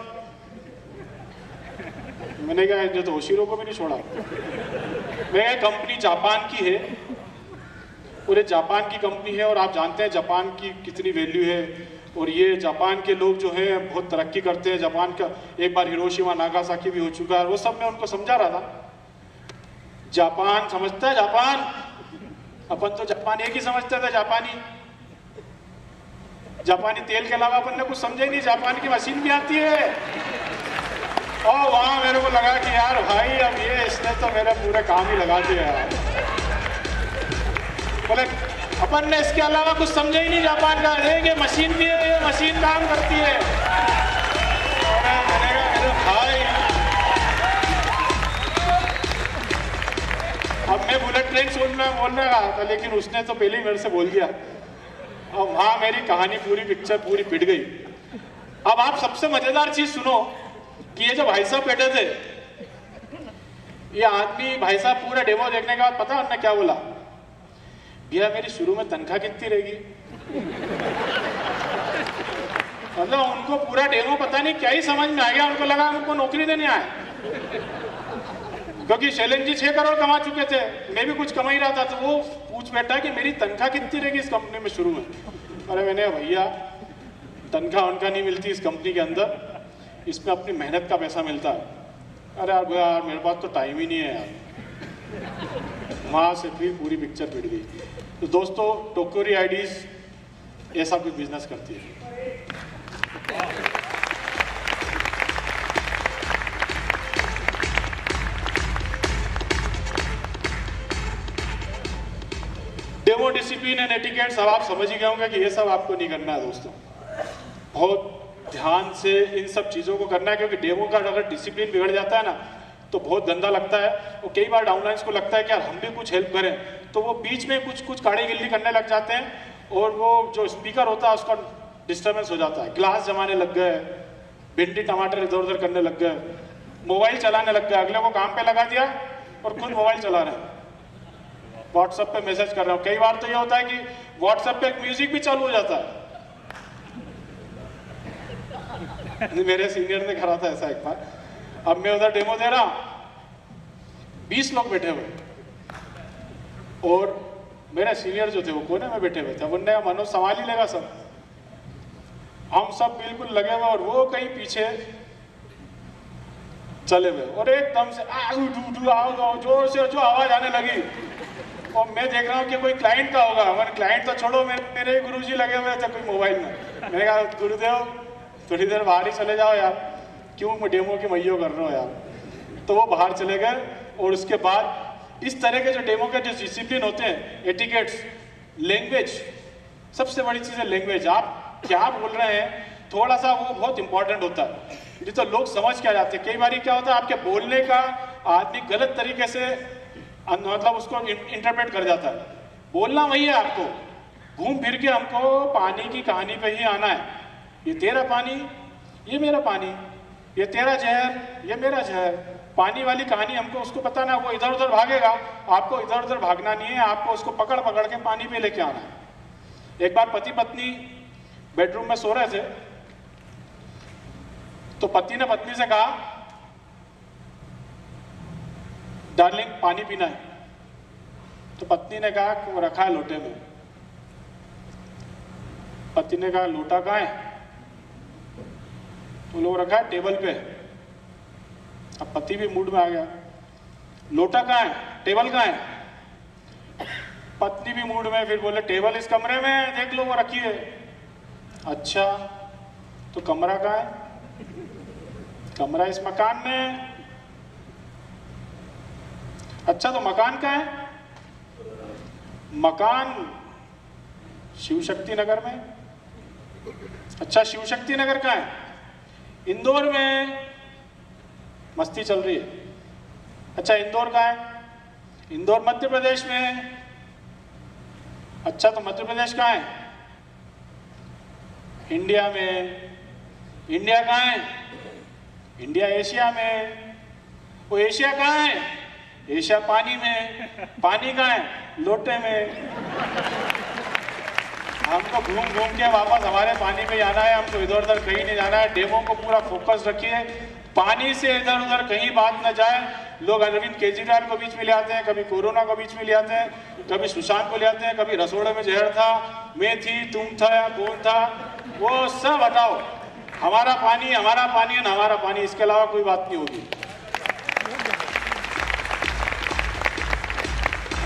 मैंने कहा जो तो ओशिरो को भी नहीं छोड़ा। मैं कंपनी जापान की है, पूरे जापान की कंपनी है और आप जानते हैं जापान की कितनी वैल्यू है। और ये जापान के लोग जो हैं बहुत तरक्की करते हैं। जापान का एक बार हिरोशिमा नागासाकी भी हो चुका है, वो सब मैं उनको समझा रहा था। जापान समझता है, जापान अपन तो जापान एक ही समझते थे, जापानी तेल के अलावा अपन ने कुछ समझा ही नहीं। जापान की मशीन भी आती है और वहां मेरे को लगा कि यार भाई अब ये इसने तो मेरे पूरे काम ही लगा दिया यार। बोले अपन ने इसके अलावा कुछ समझा ही नहीं जापान का। ये मशीन भी है, ये मशीन काम करती है। मैंने कहा मेरे भाई अब मैं बुलेट ट्रेन बोलने रहा था लेकिन उसने तो पहले ही मेरे से बोल दिया। अब वहां मेरी कहानी पूरी पिक्चर पूरी पिट गई। अब आप सबसे मजेदार चीज सुनो कि ये जो भाई साहब बैठे थे, ये आदमी भाई साहब पूरा डेमो देखने के बाद पता उन्होंने क्या बोला, भैया मेरी शुरू में तनख्वाह कितनी रहेगी। मतलब उनको पूरा डेमो पता नहीं क्या ही समझ में आ गया, उनको लगा उनको नौकरी देने आए। क्योंकि शैलेंद्र जी 6 करोड़ कमा चुके थे, मैं भी कुछ कमा ही रहा था, तो वो पूछ बैठा कि मेरी तनख्वाह कितनी रहेगी इस कंपनी में शुरू में। अरे मैंने भैया तनख्वाह उनका नहीं मिलती इस कंपनी के अंदर, इसमें अपनी मेहनत का पैसा मिलता है। अरे यार भैया मेरे पास तो टाइम ही नहीं है यार। वहाँ से फिर पूरी पिक्चर पिट गई। तो दोस्तों टोक्योरी आईडीज ऐसा कुछ बिजनेस करती है। डेमो डिसिप्लिन एंड एटिकेट सब आप समझ ही गए होंगे कि ये सब आपको नहीं करना है दोस्तों। बहुत ध्यान से इन सब चीज़ों को करना है, क्योंकि डेमो का अगर डिसिप्लिन बिगड़ जाता है ना तो बहुत गंदा लगता है। और कई बार डाउनलाइंस को लगता है कि यार हम भी कुछ हेल्प करें, तो वो बीच में कुछ काड़ी गिल्ली करने लग जाते हैं और वो जो स्पीकर होता है उसका डिस्टर्बेंस हो जाता है। ग्लास जमाने लग गए, भिंडी टमाटर इधर उधर करने लग गए, मोबाइल चलाने लग गए, अगले को काम पे लगा दिया और खुद मोबाइल चला रहे हैं, व्हाट्सएप पे मैसेज कर रहे हो। कई बार तो ये होता है कि व्हाट्सएप पे म्यूजिक भी चालू हो जाता है। मेरे सीनियर ने करा था ऐसा एक बार। अब मैं उधर डेमो दे रहा हूं, 20 लोग बैठे हुए और मेरे सीनियर जो थे वो कोने में बैठे हुए थे। उनने मनोज संभाल ही लेगा सब, हम सब बिल्कुल लगे हुए और वो कहीं पीछे चले हुए और एकदम से आओ जोर से जो आवाज आने लगी। और मैं देख रहा हूँ कि कोई क्लाइंट का होगा। मैंने क्लाइंट तो छोड़ो, मेरे गुरुजी लगे हुए थे कोई मोबाइल में। मैंने कहा गुरुदेव थोड़ी देर बाहर ही चले जाओ यार, क्यों डेमो की मैयो कर रहे हो यार। तो वो बाहर चले गए और उसके बाद इस तरह के जो डेमो के जो डिसिप्लिन होते हैं, एटिकेट्स, लैंग्वेज, सबसे बड़ी चीज़ है लैंग्वेज। आप क्या बोल रहे हैं थोड़ा सा वो बहुत इंपॉर्टेंट होता है, जिस तो लोग समझ के आ जाते हैं। कई बार क्या होता है आपके बोलने का आदमी गलत तरीके से मतलब उसको इंटरप्रेट कर जाता है। बोलना वही है आपको, घूम फिर के हमको पानी की कहानी पे ही आना है। ये तेरा पानी, ये मेरा पानी, ये तेरा जहर, ये मेरा जहर, पानी वाली कहानी हमको उसको बताना है। वो इधर उधर भागेगा, आपको इधर उधर भागना नहीं है, आपको उसको पकड़ पकड़ के पानी पे लेके आना है। एक बार पति पत्नी बेडरूम में सो रहे थे, तो पति ने पत्नी से कहा, डार्लिंग पानी पीना है। तो पत्नी ने कहा कि वो रखा है लोटे में। पति ने कहा लोटा कहाँ है? तो लोग रखा है टेबल पे। अब पति भी मूड में आ गया, लोटा कहाँ है, टेबल कहाँ है? पत्नी भी मूड में, फिर बोले टेबल इस कमरे में, देख लो वो रखी है। अच्छा तो कमरा कहाँ है? कमरा इस मकान में। अच्छा तो मकान कहाँ है? मकान शिव शक्ति नगर में। अच्छा शिव शक्ति नगर कहाँ है? इंदौर में। मस्ती चल रही है। अच्छा इंदौर कहाँ है? इंदौर मध्य प्रदेश में। अच्छा तो मध्य प्रदेश कहाँ है? इंडिया में। इंडिया कहाँ है? इंडिया एशिया में। वो एशिया कहाँ है? एशिया पानी में। पानी कहाँ है? लोटे में। हमको घूम घूम के वापस हमारे पानी पे जाना है, हमको इधर उधर कहीं नहीं जाना है। डेमो को पूरा फोकस रखिए, पानी से इधर उधर कहीं बात न जाए। लोग अरविंद केजरीवाल को बीच में ले आते हैं, कभी कोरोना को बीच में ले आते हैं, कभी सुशांत को ले आते हैं, कभी रसोड़े में जहर था, मैं थी, तुम था या कौन था, वो सब हटाओ। हमारा पानी है ना, हमारा पानी, इसके अलावा कोई बात नहीं होगी।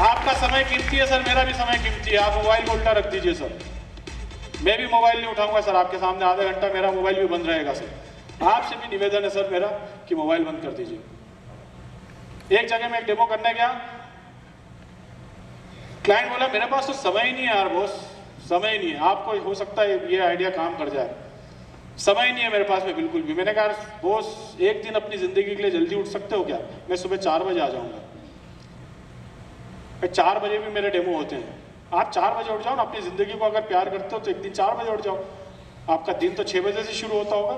आपका समय कीमती है सर, मेरा भी समय कीमती है। आप मोबाइल को उल्टा रख दीजिए सर, मैं भी मोबाइल नहीं उठाऊंगा सर आपके सामने। आधा घंटा मेरा मोबाइल भी बंद रहेगा सर। आपसे भी निवेदन है सर मेरा कि मोबाइल बंद कर दीजिए। एक जगह में एक डेमो करने गया, क्लाइंट बोला मेरे पास तो समय ही नहीं है यार बॉस, समय ही नहीं है। आपको हो सकता है ये आइडिया काम कर जाए, समय ही नहीं है मेरे पास में बिल्कुल भी। मैंने कहा बॉस एक दिन अपनी जिंदगी के लिए जल्दी उठ सकते हो क्या? मैं सुबह 4 बजे आ जाऊंगा। 4 बजे भी मेरे डेमो होते हैं। आप 4 बजे उठ जाओ ना, अपनी जिंदगी को अगर प्यार करते हो तो एक दिन 4 बजे उठ जाओ। आपका दिन तो 6 बजे से शुरू होता होगा।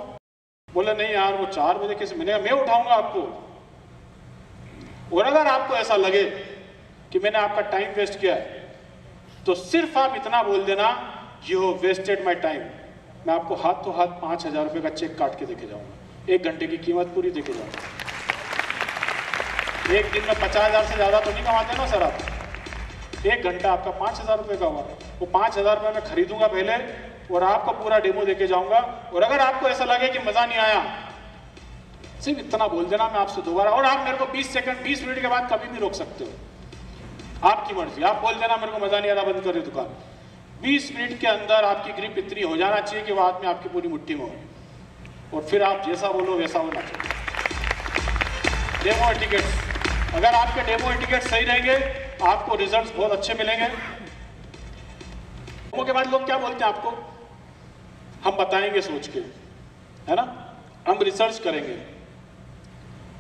बोला नहीं यार वो 4 बजे कैसे? मैंने कहा मैं उठाऊंगा आपको। और अगर आपको ऐसा लगे कि मैंने आपका टाइम वेस्ट किया है, तो सिर्फ आप इतना बोल देना, you have wasted my time. मैं आपको हाथों हाथ 5,000 रुपये का चेक काट के देके जाऊंगा। 1 घंटे की कीमत पूरी देके जाऊंगा। एक दिन में 50,000 से ज्यादा तो नहीं कमाते ना सर आप। 1 घंटा आपका 5,000 रुपये का हुआ, वो 5,000 रुपये मैं खरीदूंगा पहले और आपको पूरा डेमो देके जाऊंगा। और अगर आपको ऐसा लगे कि मजा नहीं आया, सिर्फ इतना बोल देना, मैं आपसे दोबारा, और आप मेरे को 20 सेकंड 20 मिनट के बाद कभी भी रोक सकते हो, आपकी मर्जी। आप बोल देना मेरे को मजा नहीं आ रहा, बंद करिए दुकान। 20 मिनट के अंदर आपकी ग्रिप इतनी हो जाना चाहिए कि वो आदमी आपकी पूरी मुट्ठी में हो, और फिर आप जैसा बोलो वैसा होना चाहिए। डेमो एटिकेट्स, अगर आपके डेमो एटिकेट्स सही रहेंगे, आपको रिजल्ट्स बहुत अच्छे मिलेंगे। डेमो के बाद लोग क्या बोलते हैं आपको? हम बताएंगे सोच के, है ना, हम रिसर्च करेंगे।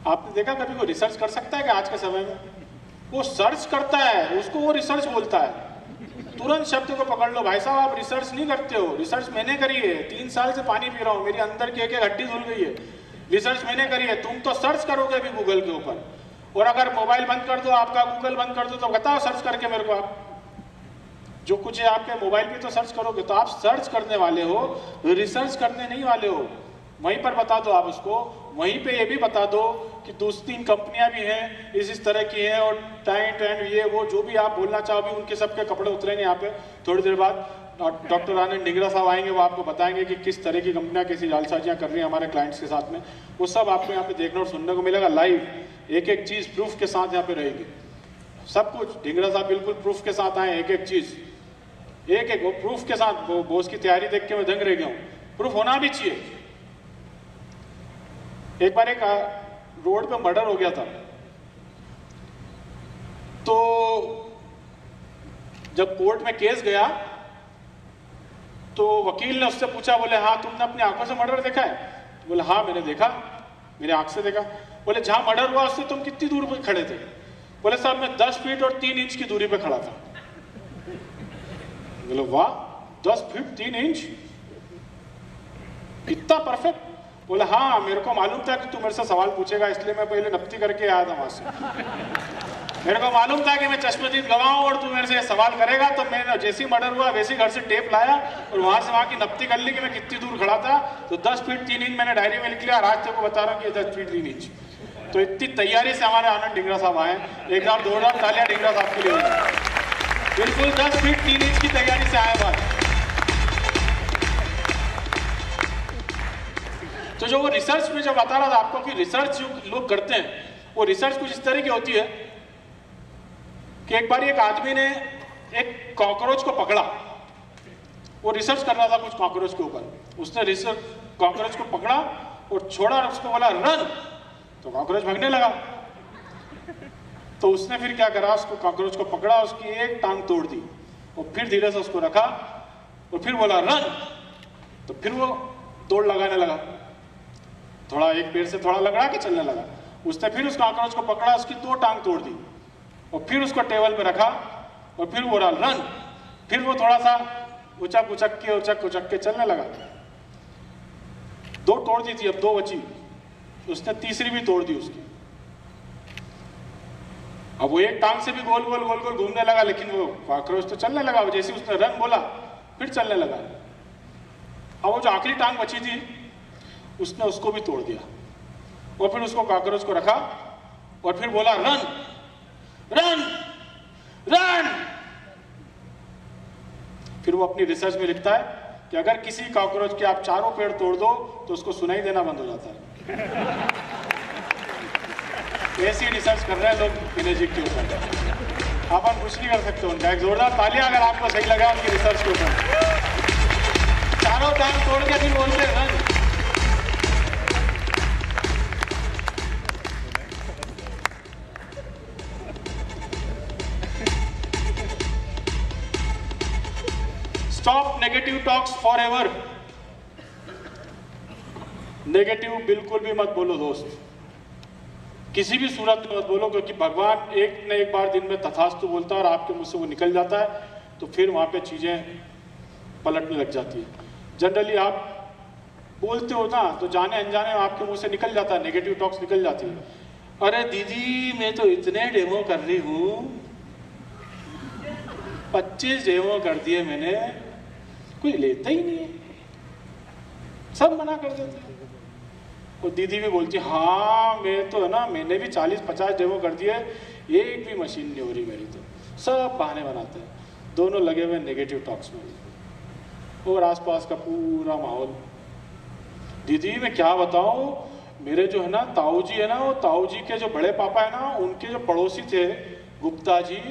आपने देखा कभी कोई रिसर्च कर सकता है कि आज के समय में? वो सर्च करता है, उसको वो रिसर्च बोलता है। तुरंत शब्द को पकड़ लो। भाई साहब आप रिसर्च नहीं करते हो, रिसर्च मैंने करी है। 3 साल से पानी पी रहा हूँ, मेरी अंदर की एक हड्डी धुल गई है। रिसर्च मैंने करी है। तुम तो सर्च करोगे अभी गूगल के ऊपर, और अगर मोबाइल बंद कर दो, आपका गूगल बंद कर दो, तो बताओ सर्च करके मेरे को आप जो कुछ है आपके मोबाइल पे तो सर्च करोगे। तो आप सर्च करने वाले हो, रिसर्च करने नहीं वाले हो। वहीं पर बता दो आप उसको, वहीं पे ये भी बता दो कि 2-3 कंपनियां भी हैं इस तरह की हैं, और टाइट एंड ये वो जो भी आप बोलना चाहो भी, उनके सबके कपड़े उतरेंगे यहाँ पे थोड़ी देर बाद। डॉक्टर आनंद डिंगरा साहब आएंगे, वो आपको बताएंगे कि किस तरह की कंपनियां कैसी जालसाजियां कर रही हैं हमारे क्लाइंट्स के साथ में। वो सब आपको यहाँ पे देखने और सुनने को मिलेगा लाइव। एक एक चीज प्रूफ के साथ यहाँ पे रहेगी, सब कुछ। डिंगरा साहब बिल्कुल प्रूफ के साथ आए, एक एक चीज, एक एक वो प्रूफ के साथ। वो बॉस की तैयारी देख के मैं दंग रह गया हूँ। प्रूफ होना भी चाहिए। एक बार एक रोड पे मर्डर हो गया था, तो जब कोर्ट में केस गया तो वकील ने उससे पूछा, बोले हाँ तुमने अपनी आंखों से मर्डर देखा है? बोले हाँ मैंने देखा, मेरे आंख से देखा। बोले जहां मर्डर हुआ उससे तुम कितनी दूर पर खड़े थे? बोले साहब मैं 10 फीट और 3 इंच की दूरी पे खड़ा था। बोले वाह, 10 फीट 3 इंच, इतना परफेक्ट। बोले हाँ, मेरे को मालूम था कि तू मेरे से सवाल पूछेगा, इसलिए मैं पहले नपती करके आया था वहां से। मेरे को मालूम था कि मैं चश्मदीद गवाऊं और तू मेरे से सवाल करेगा, तो मैंने जैसी मर्डर हुआ वैसे घर से टेप लाया और वहां से वहां की नपती कर ली कि मैं कितनी दूर खड़ा था। तो 10 फीट 3 इंच मैंने डायरी में लिख लिया और आज तेरे को बता रहा हूँ कि 10 फीट 3 इंच। तो इतनी तैयारी से हमारे आनंद डिंगरा साहब आए। एक बार जोरदार तालियां डिंगरा साहब के लिए। बिल्कुल 10 फीट 3 इंच की तैयारी से आए बात। तो जो वो रिसर्च में जो बता रहा था आपको कि रिसर्च जो लोग करते हैं वो रिसर्च कुछ इस तरह की होती है कि एक बार एक आदमी ने एक कॉकरोच को पकड़ा। वो रिसर्च कर रहा था कुछ कॉकरोच के ऊपर। उसने रिसर्च कॉकरोच को पकड़ा और छोड़ा और उसको बोला रन, तो कॉकरोच भागने लगा। तो उसने फिर क्या करा, उसको कॉकरोच को पकड़ा, उसकी एक टांग तोड़ दी और फिर धीरे से उसको रखा और फिर बोला रन, तो फिर वो दौड़ लगाने लगा। थोड़ा एक पैर से थोड़ा लगड़ा के चलने लगा। उसने फिर उस कॉकरोच को पकड़ा, उसकी 2 टांग तोड़ दी और फिर उसको टेबल पे रखा और फिर बोला रन। फिर वो थोड़ा सा उचक उचक के चलने लगा। 2 तोड़ दी थी, अब 2 बची। उसने तीसरी भी तोड़ दी उसकी। अब वो एक टांग से भी गोल गोल घूमने लगा, लेकिन वो कॉकरोच तो चलने लगा। जैसे उसने रन बोला फिर चलने लगा। अब वो जो आखिरी टांग बची थी उसने उसको भी तोड़ दिया और फिर उसको कॉकरोच को रखा और फिर बोला रन रन रन। फिर वो अपनी रिसर्च में लिखता है कि अगर किसी कॉकरोच के आप चारों पैर तोड़ दो तो उसको सुनाई देना बंद हो जाता है। ऐसी रिसर्च कर रहे हैं लोग म्यूजिक के ऊपर। अपन कुछ नहीं कर सकते उनका। एक जोरदार तालियां अगर आपको सही लगा उनकी रिसर्च के ऊपर। चारों टांग तोड़ के फिर बोलते हैं run. Stop negative talks for ever. Negative बिल्कुल भी मत बोलो दोस्त, किसी भी सूरत में मत बोलो, क्योंकि भगवान एक न एक बार दिन में तथास्तु बोलता है और आपके मुंह से वो निकल जाता है, तो फिर वहां पे चीजें पलटने लग जाती है। जनरली आप बोलते हो ना तो जाने अनजाने में आपके मुंह से निकल जाता है, नेगेटिव टॉक्स निकल जाती है। अरे दीदी मैं तो इतने डेमो कर रही हूं, 25 डेमो कर दिए मैंने, कोई लेता ही नहीं है, सब मना कर देते हैं। और दीदी भी बोलती है हाँ मैं तो है ना, मैंने भी 40-50 डेमो कर दिए, एक भी मशीन नहीं हो रही मेरी, तो सब बहाने बनाते हैं। दोनों लगे हुए नेगेटिव टॉक्स में और आसपास का पूरा माहौल। दीदी मैं क्या बताऊं, मेरे जो है ना ताऊ जी है ना, वो ताऊ जी के जो बड़े पापा है ना, उनके जो पड़ोसी थे गुप्ता जी,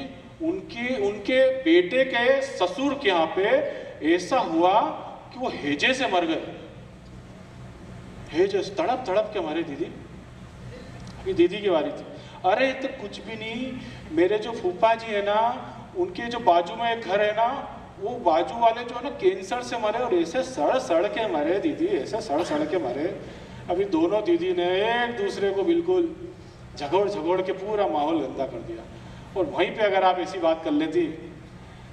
उनके बेटे के ससुर के यहाँ पे ऐसा हुआ कि वो हेजे से मर गए। हेजे तड़प तड़प के मरे दीदी। अभी दीदी की बारी थी। अरे तो कुछ भी नहीं, मेरे जो फूफा जी है ना, उनके जो बाजू में एक घर है ना, वो बाजू वाले जो है ना कैंसर से मरे और ऐसे सड़ सड़ के मरे दीदी, ऐसे सड़ सड़ के मरे। अभी दोनों दीदी ने एक दूसरे को बिल्कुल झगड़ के पूरा माहौल गंदा कर दिया। और वहीं पे अगर आप ऐसी बात कर लेती,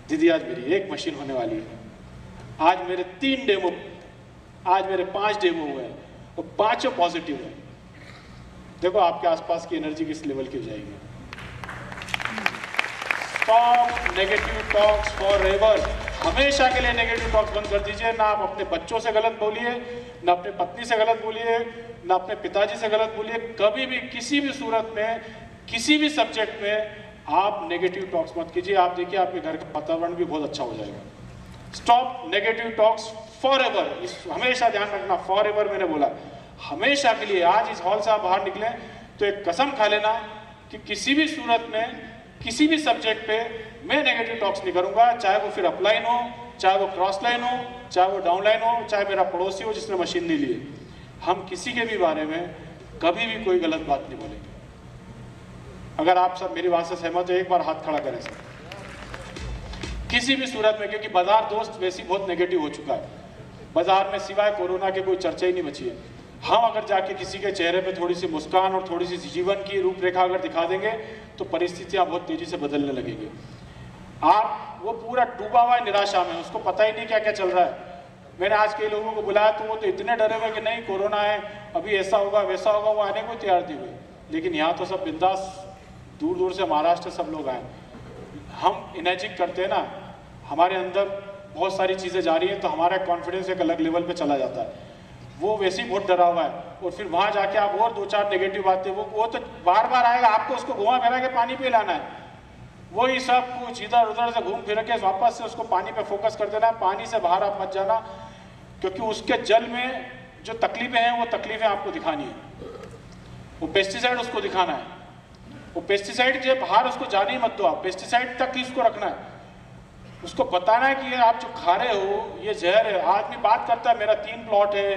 दीदी आज मेरी 1 मशीन होने वाली है, आज मेरे 3 डेमो, आज मेरे 5 डेमो हुए हैं और 5 पॉजिटिव है। देखो आपके आसपास की एनर्जी किस लेवल की हो जाएगी। Stop negative talks for ever. हमेशा के लिए नेगेटिव टॉक्स बंद कर दीजिए। ना आप अपने बच्चों से गलत बोलिए, ना अपने पत्नी से गलत बोलिए, ना अपने पिताजी से गलत बोलिए। कभी भी किसी भी सूरत में किसी भी सब्जेक्ट में आप नेगेटिव टॉक्स मत कीजिए। आप देखिए आपके घर का वातावरण भी बहुत अच्छा हो जाएगा। Stop negative talks for ever. हमेशा ध्यान रखना, फॉर एवर मैंने बोला, हमेशा के लिए। आज इस हॉल से आप बाहर निकले तो एक कसम खा लेना कि किसी भी सूरत में किसी भी सब्जेक्ट पे मैं नेगेटिव टॉक्स नहीं करूंगा, चाहे वो फिर अपलाइन हो, चाहे वो क्रॉस लाइन हो, चाहे वो डाउन लाइन हो, चाहे मेरा पड़ोसी हो जिसने मशीन नहीं ली। हम किसी के भी बारे में कभी भी कोई गलत बात नहीं बोलेंगे। अगर आप सब मेरी बात से सहमत हो एक बार हाथ खड़ा करें सर। किसी भी सूरत में, क्योंकि बाजार दोस्त वैसी बहुत नेगेटिव हो चुका है। बाजार में सिवाय कोरोना के कोई चर्चा ही नहीं बची है। हम अगर जाके किसी के चेहरे पे थोड़ी सी मुस्कान और थोड़ी सी जीवन की रूपरेखा अगर दिखा देंगे तो परिस्थितियां बहुत तेजी से बदलने लगेंगी। आप वो पूरा डूबा हुआ है निराशा में, उसको पता ही नहीं क्या क्या चल रहा है। मैंने आज कई लोगों को बुलाया तो वो तो इतने डरे हुए कि नहीं कोरोना है, अभी ऐसा होगा वैसा होगा, वो आने को तैयार नहीं हुए। लेकिन यहाँ तो सब बिंदास, दूर दूर से महाराष्ट्र सब लोग आए। हम इमेजिन करते हैं ना, हमारे अंदर बहुत सारी चीज़ें जा रही हैं तो हमारा कॉन्फिडेंस एक अलग लेवल पे चला जाता है। वो वैसे ही बहुत डरा हुआ है और फिर वहाँ जाके आप और 2-4 नेगेटिव बातें, वो तो बार बार आएगा, आपको उसको घुमा फिरा के पानी पिलाना है। वही सब कुछ इधर उधर से घूम फिर के वापस से उसको पानी पे फोकस कर देना है। पानी से बाहर आप मत जाना, क्योंकि उसके जल में जो तकलीफें हैं वो तकलीफें आपको दिखानी है, वो पेस्टिसाइड उसको दिखाना है। वो पेस्टिसाइड जो बाहर उसको जाने ही मत दो, आप पेस्टिसाइड तक ही उसको रखना है। उसको बताना है कि ये आप जो खा रहे हो ये जहर है। आदमी बात करता है मेरा 3 प्लॉट है,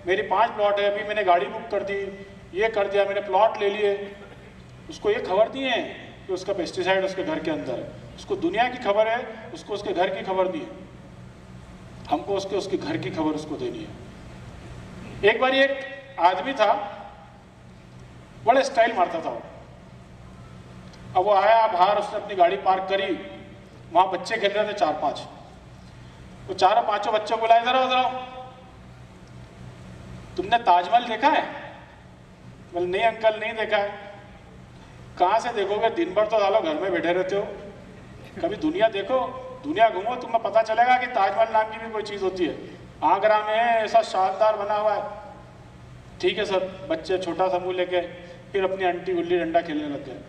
मेरी 5 प्लॉट है, अभी मैंने गाड़ी बुक कर दी, ये कर दिया, मैंने प्लॉट ले लिए। उसको ये खबर नहीं है कि उसका पेस्टिसाइड उसके घर के अंदर है। उसको दुनिया की खबर है, उसको उसके घर की खबर नहीं है। हमको उसके घर की खबर उसको देनी है। एक बार एक आदमी था, बड़े स्टाइल मारता था वो। अब वो आया बाहर, उसने अपनी गाड़ी पार्क करी, वहां बच्चे खेल रहे थे 4-5। वो 4-5 बच्चों को लाए, जरा उधर तुमने ताजमहल देखा है? बोले नहीं अंकल नहीं देखा है। कहाँ से देखोगे, दिन भर तो सालो घर में बैठे रहते हो, कभी दुनिया देखो, दुनिया घूमो, तुम्हें पता चलेगा कि ताजमहल नाम की भी कोई चीज़ होती है। आगरा में ऐसा शानदार बना हुआ है। ठीक है सर, बच्चे छोटा सा मुंह लेके फिर अपनी आंटी गुल्ली डंडा खेलने लग गए।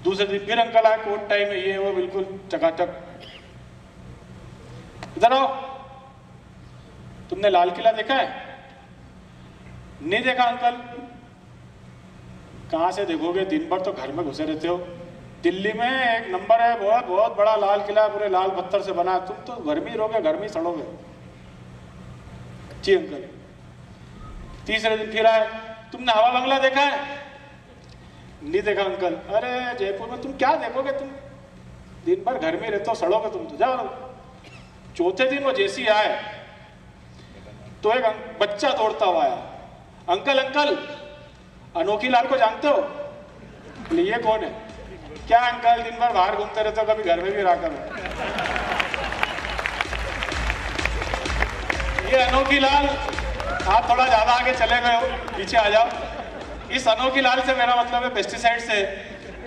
दूसरे दिन फिर अंकल आए, कोट टाइम में ये वो बिल्कुल चकाचक। इधर आओ, तुमने लाल किला देखा है? नहीं देखा अंकल। कहाँ से देखोगे, दिन भर तो घर में घुसे रहते हो। दिल्ली में एक नंबर है, बहुत बहुत बड़ा लाल किला, पूरे लाल पत्थर से बना, तुम तो घर में ही रहोगे, घर में ही सड़ोगे। जी अंकल। तीसरे दिन फिर आए, तुमने हवा बंगला देखा है? नहीं देखा अंकल। अरे जयपुर में तुम क्या देखोगे, तुम दिन भर घर में रहते हो, सड़ोगे तुम तो, जाओ। चौथे दिन वो जैसी आए तो एक बच्चा दौड़ता हुआ आया, अंकल अंकल अनोखी लाल को जानते हो? ये कौन है? क्या अंकल दिन भर बाहर घूमते रहते हो, कभी घर में भी रहा करो। ये अनोखी लाल, आप थोड़ा ज्यादा आगे चले गए हो, पीछे आ जाओ। इस अनोखी लाल से मेरा मतलब है पेस्टिसाइड से,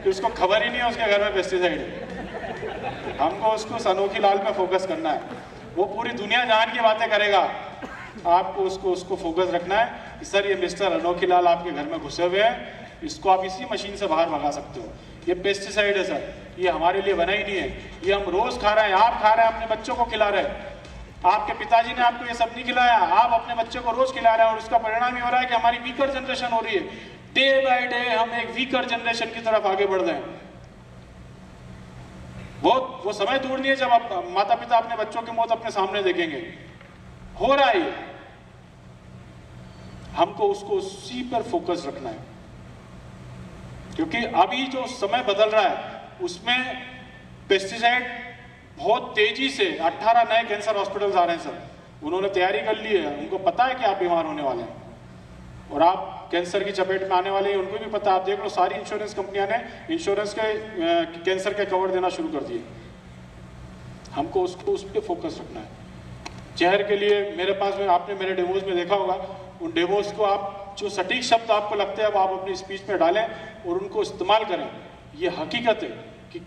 कि उसको खबर ही नहीं है उसके घर में पेस्टिसाइड है। हमको उसको उस अनोखी लाल पे फोकस करना है। वो पूरी दुनिया जहान की बातें करेगा, आपको उसको फोकस रखना है कि सर ये मिस्टर अनोखी लाल आपके घर में घुसे हुए हैं, इसको आप इसी मशीन से बाहर भगा सकते हो। ये पेस्टिसाइड है सर, ये हमारे लिए बना ही नहीं है, ये हम रोज खा रहे हैं, आप खा रहे हैं, अपने बच्चों को खिला रहे हैं। आपके पिताजी ने आपको ये सब नहीं खिलाया, आप अपने बच्चे को रोज खिला रहे हैं, और उसका परिणाम ये हो रहा है कि हमारी वीकर जनरेशन हो रही है। डे बाय डे हम एक वीकर जनरेशन की तरफ आगे बढ़ रहे हैं। बहुत वो समय दूर नहीं है जब आप माता पिता अपने बच्चों की मौत अपने सामने देखेंगे। हो रहा है, हमको उसको उसी पर फोकस रखना है, क्योंकि अभी जो समय बदल रहा है उसमें पेस्टिसाइड बहुत तेजी से 18 नए कैंसर हॉस्पिटल्स आ रहे हैं सर। उन्होंने तैयारी कर ली है, उनको पता है कि आप बीमार होने वाले हैं और आप कैंसर की चपेट में आने वाले हैं, उनको भी पता है। आप देख लो, सारी इंश्योरेंस कंपनियां ने इंश्योरेंस के कैंसर के कवर देना शुरू कर दिए। हमको उसको उस पर फोकस रखना है। जहर के लिए मेरे पास में, आपने मेरे डेमोज में देखा होगा, उन डेमोज को आप जो सटीक शब्द आपको लगते हैं वो आप अपनी स्पीच में डालें और उनको इस्तेमाल करें। ये हकीकत है कि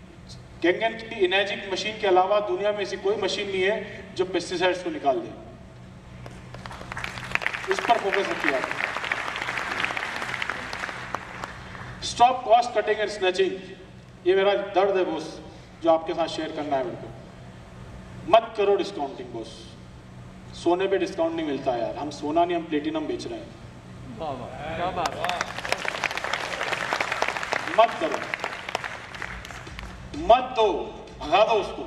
कैंगन की इनेजिक मशीन के अलावा दुनिया में ऐसी कोई मशीन नहीं है जो पेस्टिसाइड्स को निकाल दे। इस पर फोकस रखिए आप। Stop cost cutting and snatching, ये मेरा दर्द है बॉस, जो आपके साथ शेयर करना है मेरे को। मत करो डिस्काउंटिंग बॉस, सोने पे डिस्काउंट नहीं मिलता यार, हम सोना नहीं हम प्लेटिनम बेच रहे हैं। मत करो, मत दो, भगा दो उसको,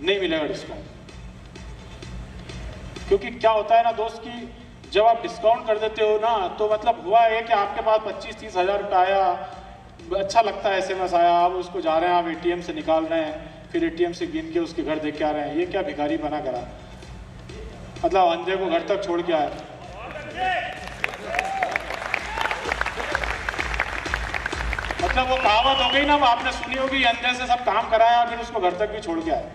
नहीं मिलेगा डिस्काउंट। क्योंकि क्या होता है ना दोस्त की, जब आप डिस्काउंट कर देते हो ना, तो मतलब हुआ है कि आपके पास 25-30 हज़ार रुपया आया, अच्छा लगता है SMS आया, आप उसको जा रहे हैं, आप ATM से निकाल रहे हैं, फिर ATM से गिन के उसके घर देख के आ रहे हैं। ये क्या भिखारी बना करा, मतलब अंधे को घर तक छोड़ के आया। मतलब वो कहावत हो गई ना, वो आपने सुनी होगी, अंधे से सब काम कराया और फिर उसको घर तक भी छोड़ के आए,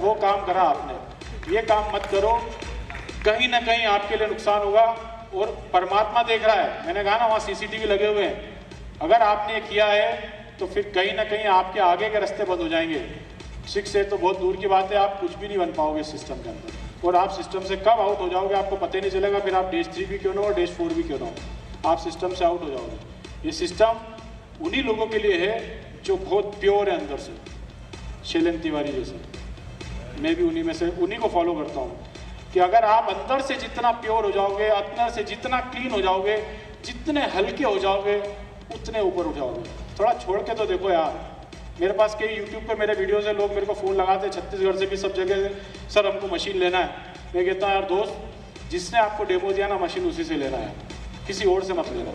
वो काम करा आपने। ये काम मत करो, कहीं ना कहीं आपके लिए नुकसान होगा। और परमात्मा देख रहा है, मैंने कहा ना वहाँ सीसीटीवी लगे हुए हैं, अगर आपने किया है तो फिर कहीं ना कहीं आपके आगे के रास्ते बंद हो जाएंगे। 6 से तो बहुत दूर की बात है, आप कुछ भी नहीं बन पाओगे सिस्टम के अंदर, और आप सिस्टम से कब आउट हो जाओगे आपको पता ही नहीं चलेगा। फिर आप डेज 3 भी क्यों ना हो, डेज 4 भी क्यों ना हो, आप सिस्टम से आउट हो जाओगे। ये सिस्टम उन्हीं लोगों के लिए है जो बहुत प्योर है अंदर से, शैलेंद्र तिवारी जैसे, मैं भी उन्हीं में से उन्हीं को फॉलो करता हूँ कि अगर आप अंदर से जितना प्योर हो जाओगे, अंदर से जितना क्लीन हो जाओगे, जितने हल्के हो जाओगे, उतने ऊपर उठाओगे। थोड़ा छोड़ के तो देखो यार, मेरे पास कई यूट्यूब पे मेरे वीडियोस है, लोग मेरे को फ़ोन लगाते हैं छत्तीसगढ़ से भी, सब जगह से, सर हमको मशीन लेना है। मैं कहता हूँ यार दोस्त, जिसने आपको डेमो दिया ना मशीन, उसी से लेना है, किसी और से मत लेना,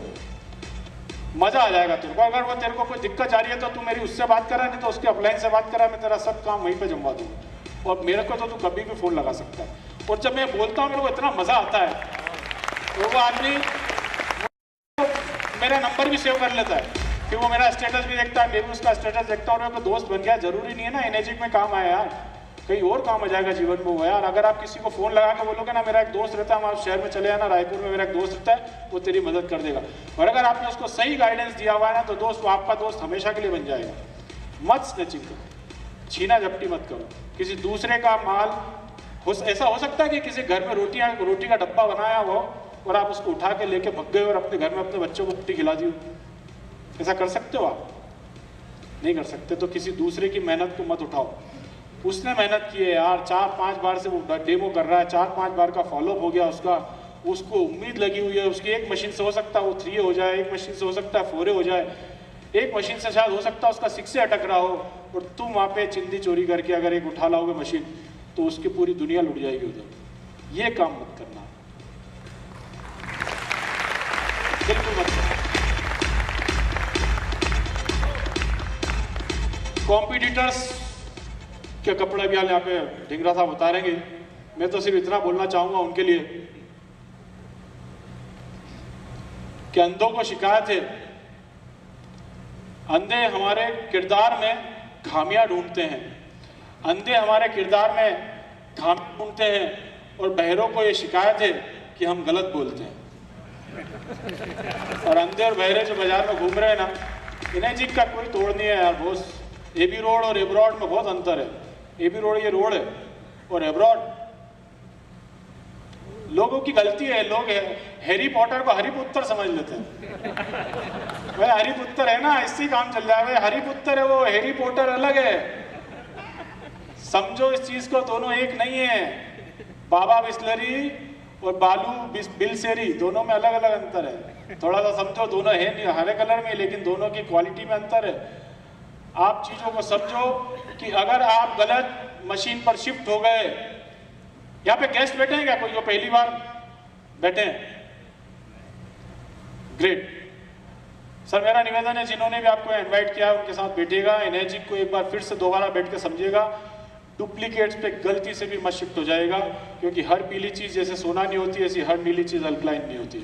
मज़ा आ जाएगा तेरे को। अगर वो तेरे को कोई दिक्कत आ रही है तो तू मेरी उससे बात करा, नहीं तो उसके अपलाइन से बात करा, मैं तेरा सब काम वहीं पर जमवा दूँगा। और मेरे को तो तू कभी भी फ़ोन लगा सकता है। और जब मैं बोलता हूँ मेरे को इतना मज़ा आता है, तो वो आदमी मेरा नंबर भी सेव कर लेता है, फिर वो मेरा स्टेटस भी देखता है, मैं भी उसका स्टेटस देखता हूँ, मेरे को दोस्त बन गया। जरूरी नहीं है ना एनर्जी में काम आया यार, कहीं और काम आ जाएगा जीवन में वो यार। अगर आप किसी को फ़ोन लगा के बोलोगे ना मेरा एक दोस्त रहता है, हम आप शहर में चले आना, रायपुर में मेरा एक दोस्त रहता है, वो तेरी मदद कर देगा। और अगर आपने उसको सही गाइडेंस दिया हुआ है ना, तो दोस्त वो आपका दोस्त हमेशा के लिए बन जाएगा। मत स्नैचिंग करो, छीना झपटी मत करो, किसी दूसरे का माल ऐसा हो सकता है कि किसी घर में रोटी का डब्बा बनाया हो और आप उसको उठा के लेके भग गए और अपने घर में अपने बच्चों को रोटी खिला दी हो। ऐसा कर सकते हो आप? नहीं कर सकते। तो किसी दूसरे की मेहनत को मत उठाओ। उसने मेहनत की है यार, 4-5 बार से वो डेमो कर रहा है, 4-5 बार का फॉलोअप हो गया उसका, उसको उम्मीद लगी हुई है। उसकी एक मशीन से हो सकता है वो 3 हो जाए, एक मशीन से हो सकता है 4 हो जाए, एक मशीन से शायद हो सकता है उसका 6 अटक रहा हो, और तुम वहाँ पे चिंदी चोरी करके अगर एक उठा लाओगे मशीन, तो उसकी पूरी दुनिया लुट जाएगी उधर। ये काम मत करना, बिल्कुल मत करना। कॉम्पिटिटर्स के कपड़े भी यहाँ पे ढिंगरा साहब बता रहेंगे। मैं तो सिर्फ इतना बोलना चाहूंगा उनके लिए कि अंधों को शिकायत है, अंधे हमारे किरदार में खामियां ढूंढते हैं, अंधे हमारे किरदार में खामियां ढूंढते हैं, और बहरों को ये शिकायत है कि हम गलत बोलते हैं। और अंधे और बहरे जो बाजार में घूम रहे हैं ना, इन्हें जी का कोई तोड़ नहीं है यार बॉस। एबी रोड और एब्रॉड में बहुत अंतर है। एबी रोड ये रोड है, और एब्रॉड लोगों की गलती है। लोग हैरी पॉटर को हरिपुत्र समझ लेते हैं। भाई हरिपुत्र है ना, इससे काम चल जाए। हरिपुत्र है वो, हैरी पॉटर अलग है। समझो इस चीज को, दोनों एक नहीं है। बाबा बिस्लरी और बालू बिलसेरी, दोनों में अलग अलग अंतर है। थोड़ा सा समझो, दोनों है नहीं हरे कलर में, लेकिन दोनों की क्वालिटी में अंतर है। आप चीजों को समझो कि अगर आप गलत मशीन पर शिफ्ट हो गए, यहाँ पे गेस्ट बैठे हैं क्या कोई जो पहली बार बैठे हैं? ग्रेट सर, मेरा निवेदन है जिन्होंने भी आपको इनवाइट किया है उनके साथ बैठिएगा। एनर्जी को एक बार फिर से दोबारा बैठ के समझिएगा। डुप्लीकेट्स पे गलती से भी मत शिफ्ट हो जाएगा, क्योंकि हर पीली चीज जैसे सोना नहीं होती, ऐसी हर नीली चीज अल्कलाइन नहीं होती।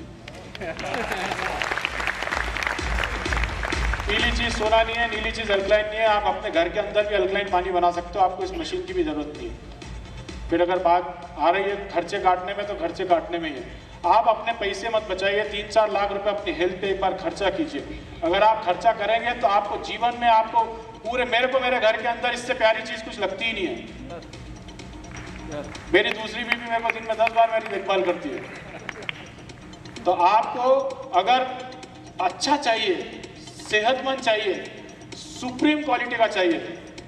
पीली चीज सोना नहीं है, नीली चीज अल्कलाइन नहीं है। आप अपने घर के अंदर भी अल्कलाइन पानी बना सकते हो, आपको इस मशीन की भी जरूरत नहीं है। फिर अगर बात आ रही है खर्चे काटने में, तो खर्चे काटने में ही है। आप अपने पैसे मत बचाइए, 3-4 लाख रुपए अपनी हेल्थ पे एक बार खर्चा कीजिए। अगर आप खर्चा करेंगे तो आपको जीवन में आपको पूरे, मेरे को मेरे घर के अंदर इससे प्यारी चीज कुछ लगती ही नहीं है। मेरी दूसरी बीवी मेरे को दिन में 10 बार मेरी देखभाल करती है। तो आपको अगर अच्छा चाहिए, सेहतमंद चाहिए, सुप्रीम क्वालिटी का चाहिए,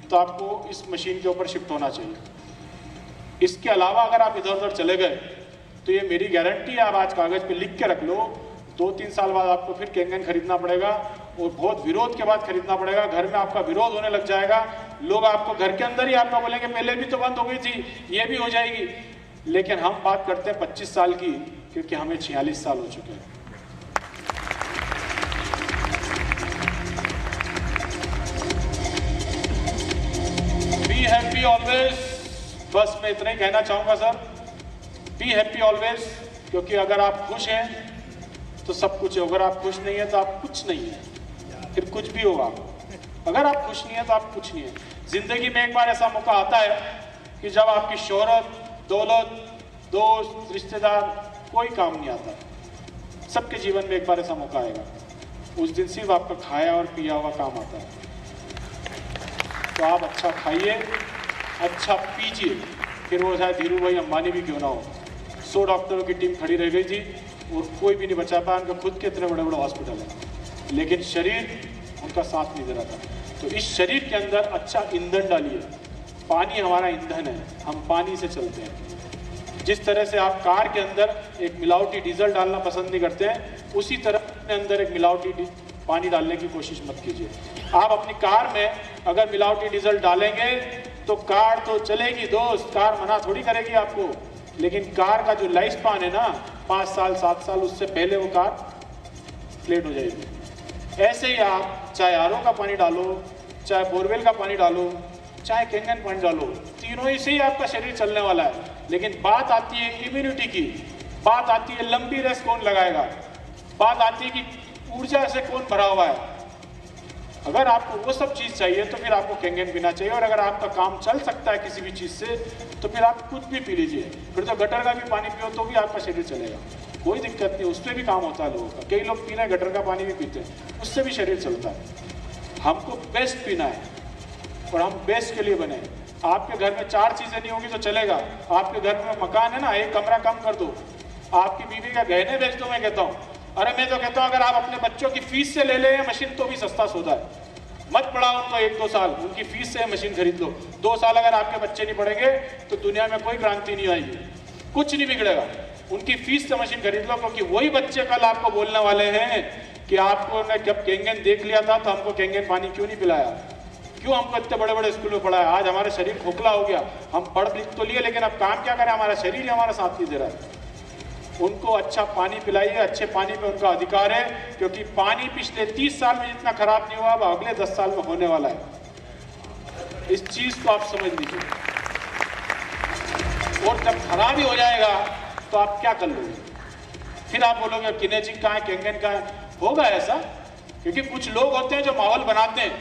तो आपको इस मशीन के ऊपर शिफ्ट होना चाहिए। इसके अलावा अगर आप इधर उधर चले गए तो ये मेरी गारंटी है, आप आज कागज पे लिख के रख लो, 2-3 साल बाद आपको फिर कैंगन खरीदना पड़ेगा, और बहुत विरोध के बाद खरीदना पड़ेगा। घर में आपका विरोध होने लग जाएगा, लोग आपको घर के अंदर ही आपका बोलेंगे पहले भी तो बंद हो गई थी, ये भी हो जाएगी। लेकिन हम बात करते हैं 25 साल की, क्योंकि हमें 46 साल हो चुके हैं। बी हैप्पी ऑलवेज, बस मैं इतना ही कहना चाहूंगा सर। बी हैप्पी ऑलवेज, क्योंकि अगर आप खुश हैं तो सब कुछ है, अगर आप खुश नहीं है तो आप कुछ नहीं है। फिर कुछ भी होगा। अगर आप खुश नहीं है तो आप कुछ नहीं है। जिंदगी में एक बार ऐसा मौका आता है कि जब आपकी शोहरत, दौलत, दोस्त, रिश्तेदार कोई काम नहीं आता। सबके जीवन में एक बार ऐसा मौका आएगा, उस दिन सिर्फ आपका खाया और पिया हुआ काम आता है। तो आप अच्छा खाइए, अच्छा पीजिए, फिर वो चाहे धीरू भाई अंबानी भी क्यों ना हो। 100 डॉक्टरों की टीम खड़ी रह गई थी और कोई भी नहीं बचा पाया। उनका खुद के इतने बड़े बड़े हॉस्पिटल हैं, लेकिन शरीर उनका साथ नहीं दे रहा था। तो इस शरीर के अंदर अच्छा ईंधन डालिए। पानी हमारा ईंधन है, हम पानी से चलते हैं। जिस तरह से आप कार के अंदर एक मिलावटी डीजल डालना पसंद नहीं करते हैं, उसी तरह अपने अंदर एक मिलावटी पानी डालने की कोशिश मत कीजिए। आप अपनी कार में अगर मिलावटी डीजल डालेंगे तो कार तो चलेगी दोस्त, कार मना थोड़ी करेगी आपको, लेकिन कार का जो लाइफ स्पान है ना 5 साल 7 साल, उससे पहले वो कार फ्लेट हो जाएगी। ऐसे ही आप चाहे आरओ का पानी डालो, चाहे बोरवेल का पानी डालो, चाहे कैंगन पानी डालो, तीनों ही से ही आपका शरीर चलने वाला है। लेकिन बात आती है इम्यूनिटी की, बात आती है लंबी रेस कौन लगाएगा, बात आती है कि ऊर्जा से कौन भरा हुआ है। अगर आपको वो सब चीज़ चाहिए तो फिर आपको कैंगन पीना चाहिए। और अगर आपका काम चल सकता है किसी भी चीज़ से तो फिर आप कुछ भी पी लीजिए। फिर तो गटर का भी पानी पियो तो भी आपका शरीर चलेगा, कोई दिक्कत नहीं, उससे भी काम होता है लोगों का। कई लोग पीना गटर का पानी भी पीते हैं, उससे भी शरीर चलता है। हमको बेस्ट पीना है और हम बेस्ट के लिए बने। आपके घर में 4 चीज़ें नहीं होगी तो चलेगा। आपके घर में मकान है ना, एक कमरा कम कर दो, आपकी बीवी का गहने बेच दो। मैं कहता हूँ, अरे मैं तो कहता हूँ अगर आप अपने बच्चों की फीस से ले लें मशीन तो भी सस्ता सौदा है। मत पढ़ाओ उनको 1-2 साल, उनकी फीस से मशीन खरीद लो। 2 साल अगर आपके बच्चे नहीं पढ़ेंगे तो दुनिया में कोई क्रांति नहीं आएगी, कुछ नहीं बिगड़ेगा। उनकी फीस से मशीन खरीद लो, क्योंकि वही बच्चे कल आपको बोलने वाले हैं कि आपको ने जब कैंगन देख लिया था तो हमको कैंगन पानी क्यों नहीं पिलाया, क्यों हमको इतने बड़े बड़े स्कूल में पढ़ाया। आज हमारा शरीर खोखला हो गया, हम पढ़ लिख तो लिए लेकिन अब काम क्या करें, हमारा शरीर ही हमारा साथ नहीं दे रहा है। उनको अच्छा पानी पिलाइए, अच्छे पानी पे उनका अधिकार है, क्योंकि पानी पिछले 30 साल में जितना खराब नहीं हुआ अब अगले 10 साल में होने वाला है। इस चीज को आप समझ लीजिए। और जब खराब ही हो जाएगा तो आप क्या कर लोगे, फिर आप बोलोगे किनेजिक कहाँ है, कैंगन कहाँ है। होगा ऐसा, क्योंकि कुछ लोग होते हैं जो माहौल बनाते हैं,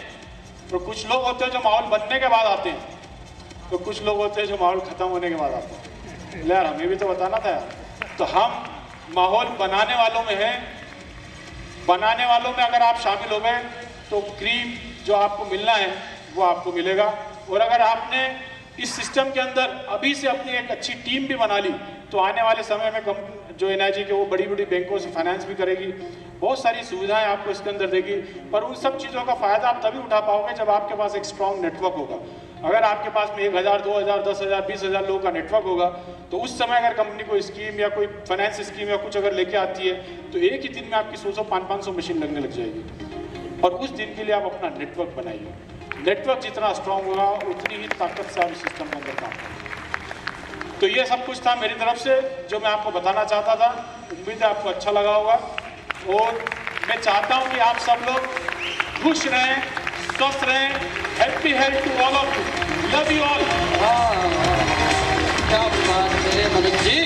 तो कुछ लोग होते हैं जो माहौल बनने के बाद आते हैं, तो कुछ लोग होते हैं जो माहौल खत्म होने के बाद आते हैं। यार हमें भी तो बताना था यार। तो हम माहौल बनाने वालों में हैं। बनाने वालों में अगर आप शामिल हो गए तो क्रीम जो आपको मिलना है वो आपको मिलेगा। और अगर आपने इस सिस्टम के अंदर अभी से अपनी एक अच्छी टीम भी बना ली तो आने वाले समय में जो एनआईजी के वो बड़ी बड़ी बैंकों से फाइनेंस भी करेगी, बहुत सारी सुविधाएं आपको इसके अंदर देगी। पर उन सब चीज़ों का फ़ायदा आप तभी उठा पाओगे जब आपके पास एक स्ट्रॉन्ग नेटवर्क होगा। अगर आपके पास में 1000, 2000, 10,000, 20,000 लोगों का नेटवर्क होगा तो उस समय अगर कंपनी कोई स्कीम या कोई फाइनेंस स्कीम या कुछ अगर लेके आती है तो एक ही दिन में आपकी 100-500 मशीन लगने लग जाएगी। और उस दिन के लिए आप अपना नेटवर्क बनाइए। नेटवर्क जितना स्ट्रांग होगा उतनी ही ताकत से आप सिस्टम के अंदर काम करेंगे। तो ये सब कुछ था मेरी तरफ से जो मैं आपको बताना चाहता था। उम्मीद है आपको अच्छा लगा होगा और मैं चाहता हूँ कि आप सब लोग खुश रहें, स्वस्थ रहें। Happy health to all of you. Love you all. क्या बात है मनोज जी।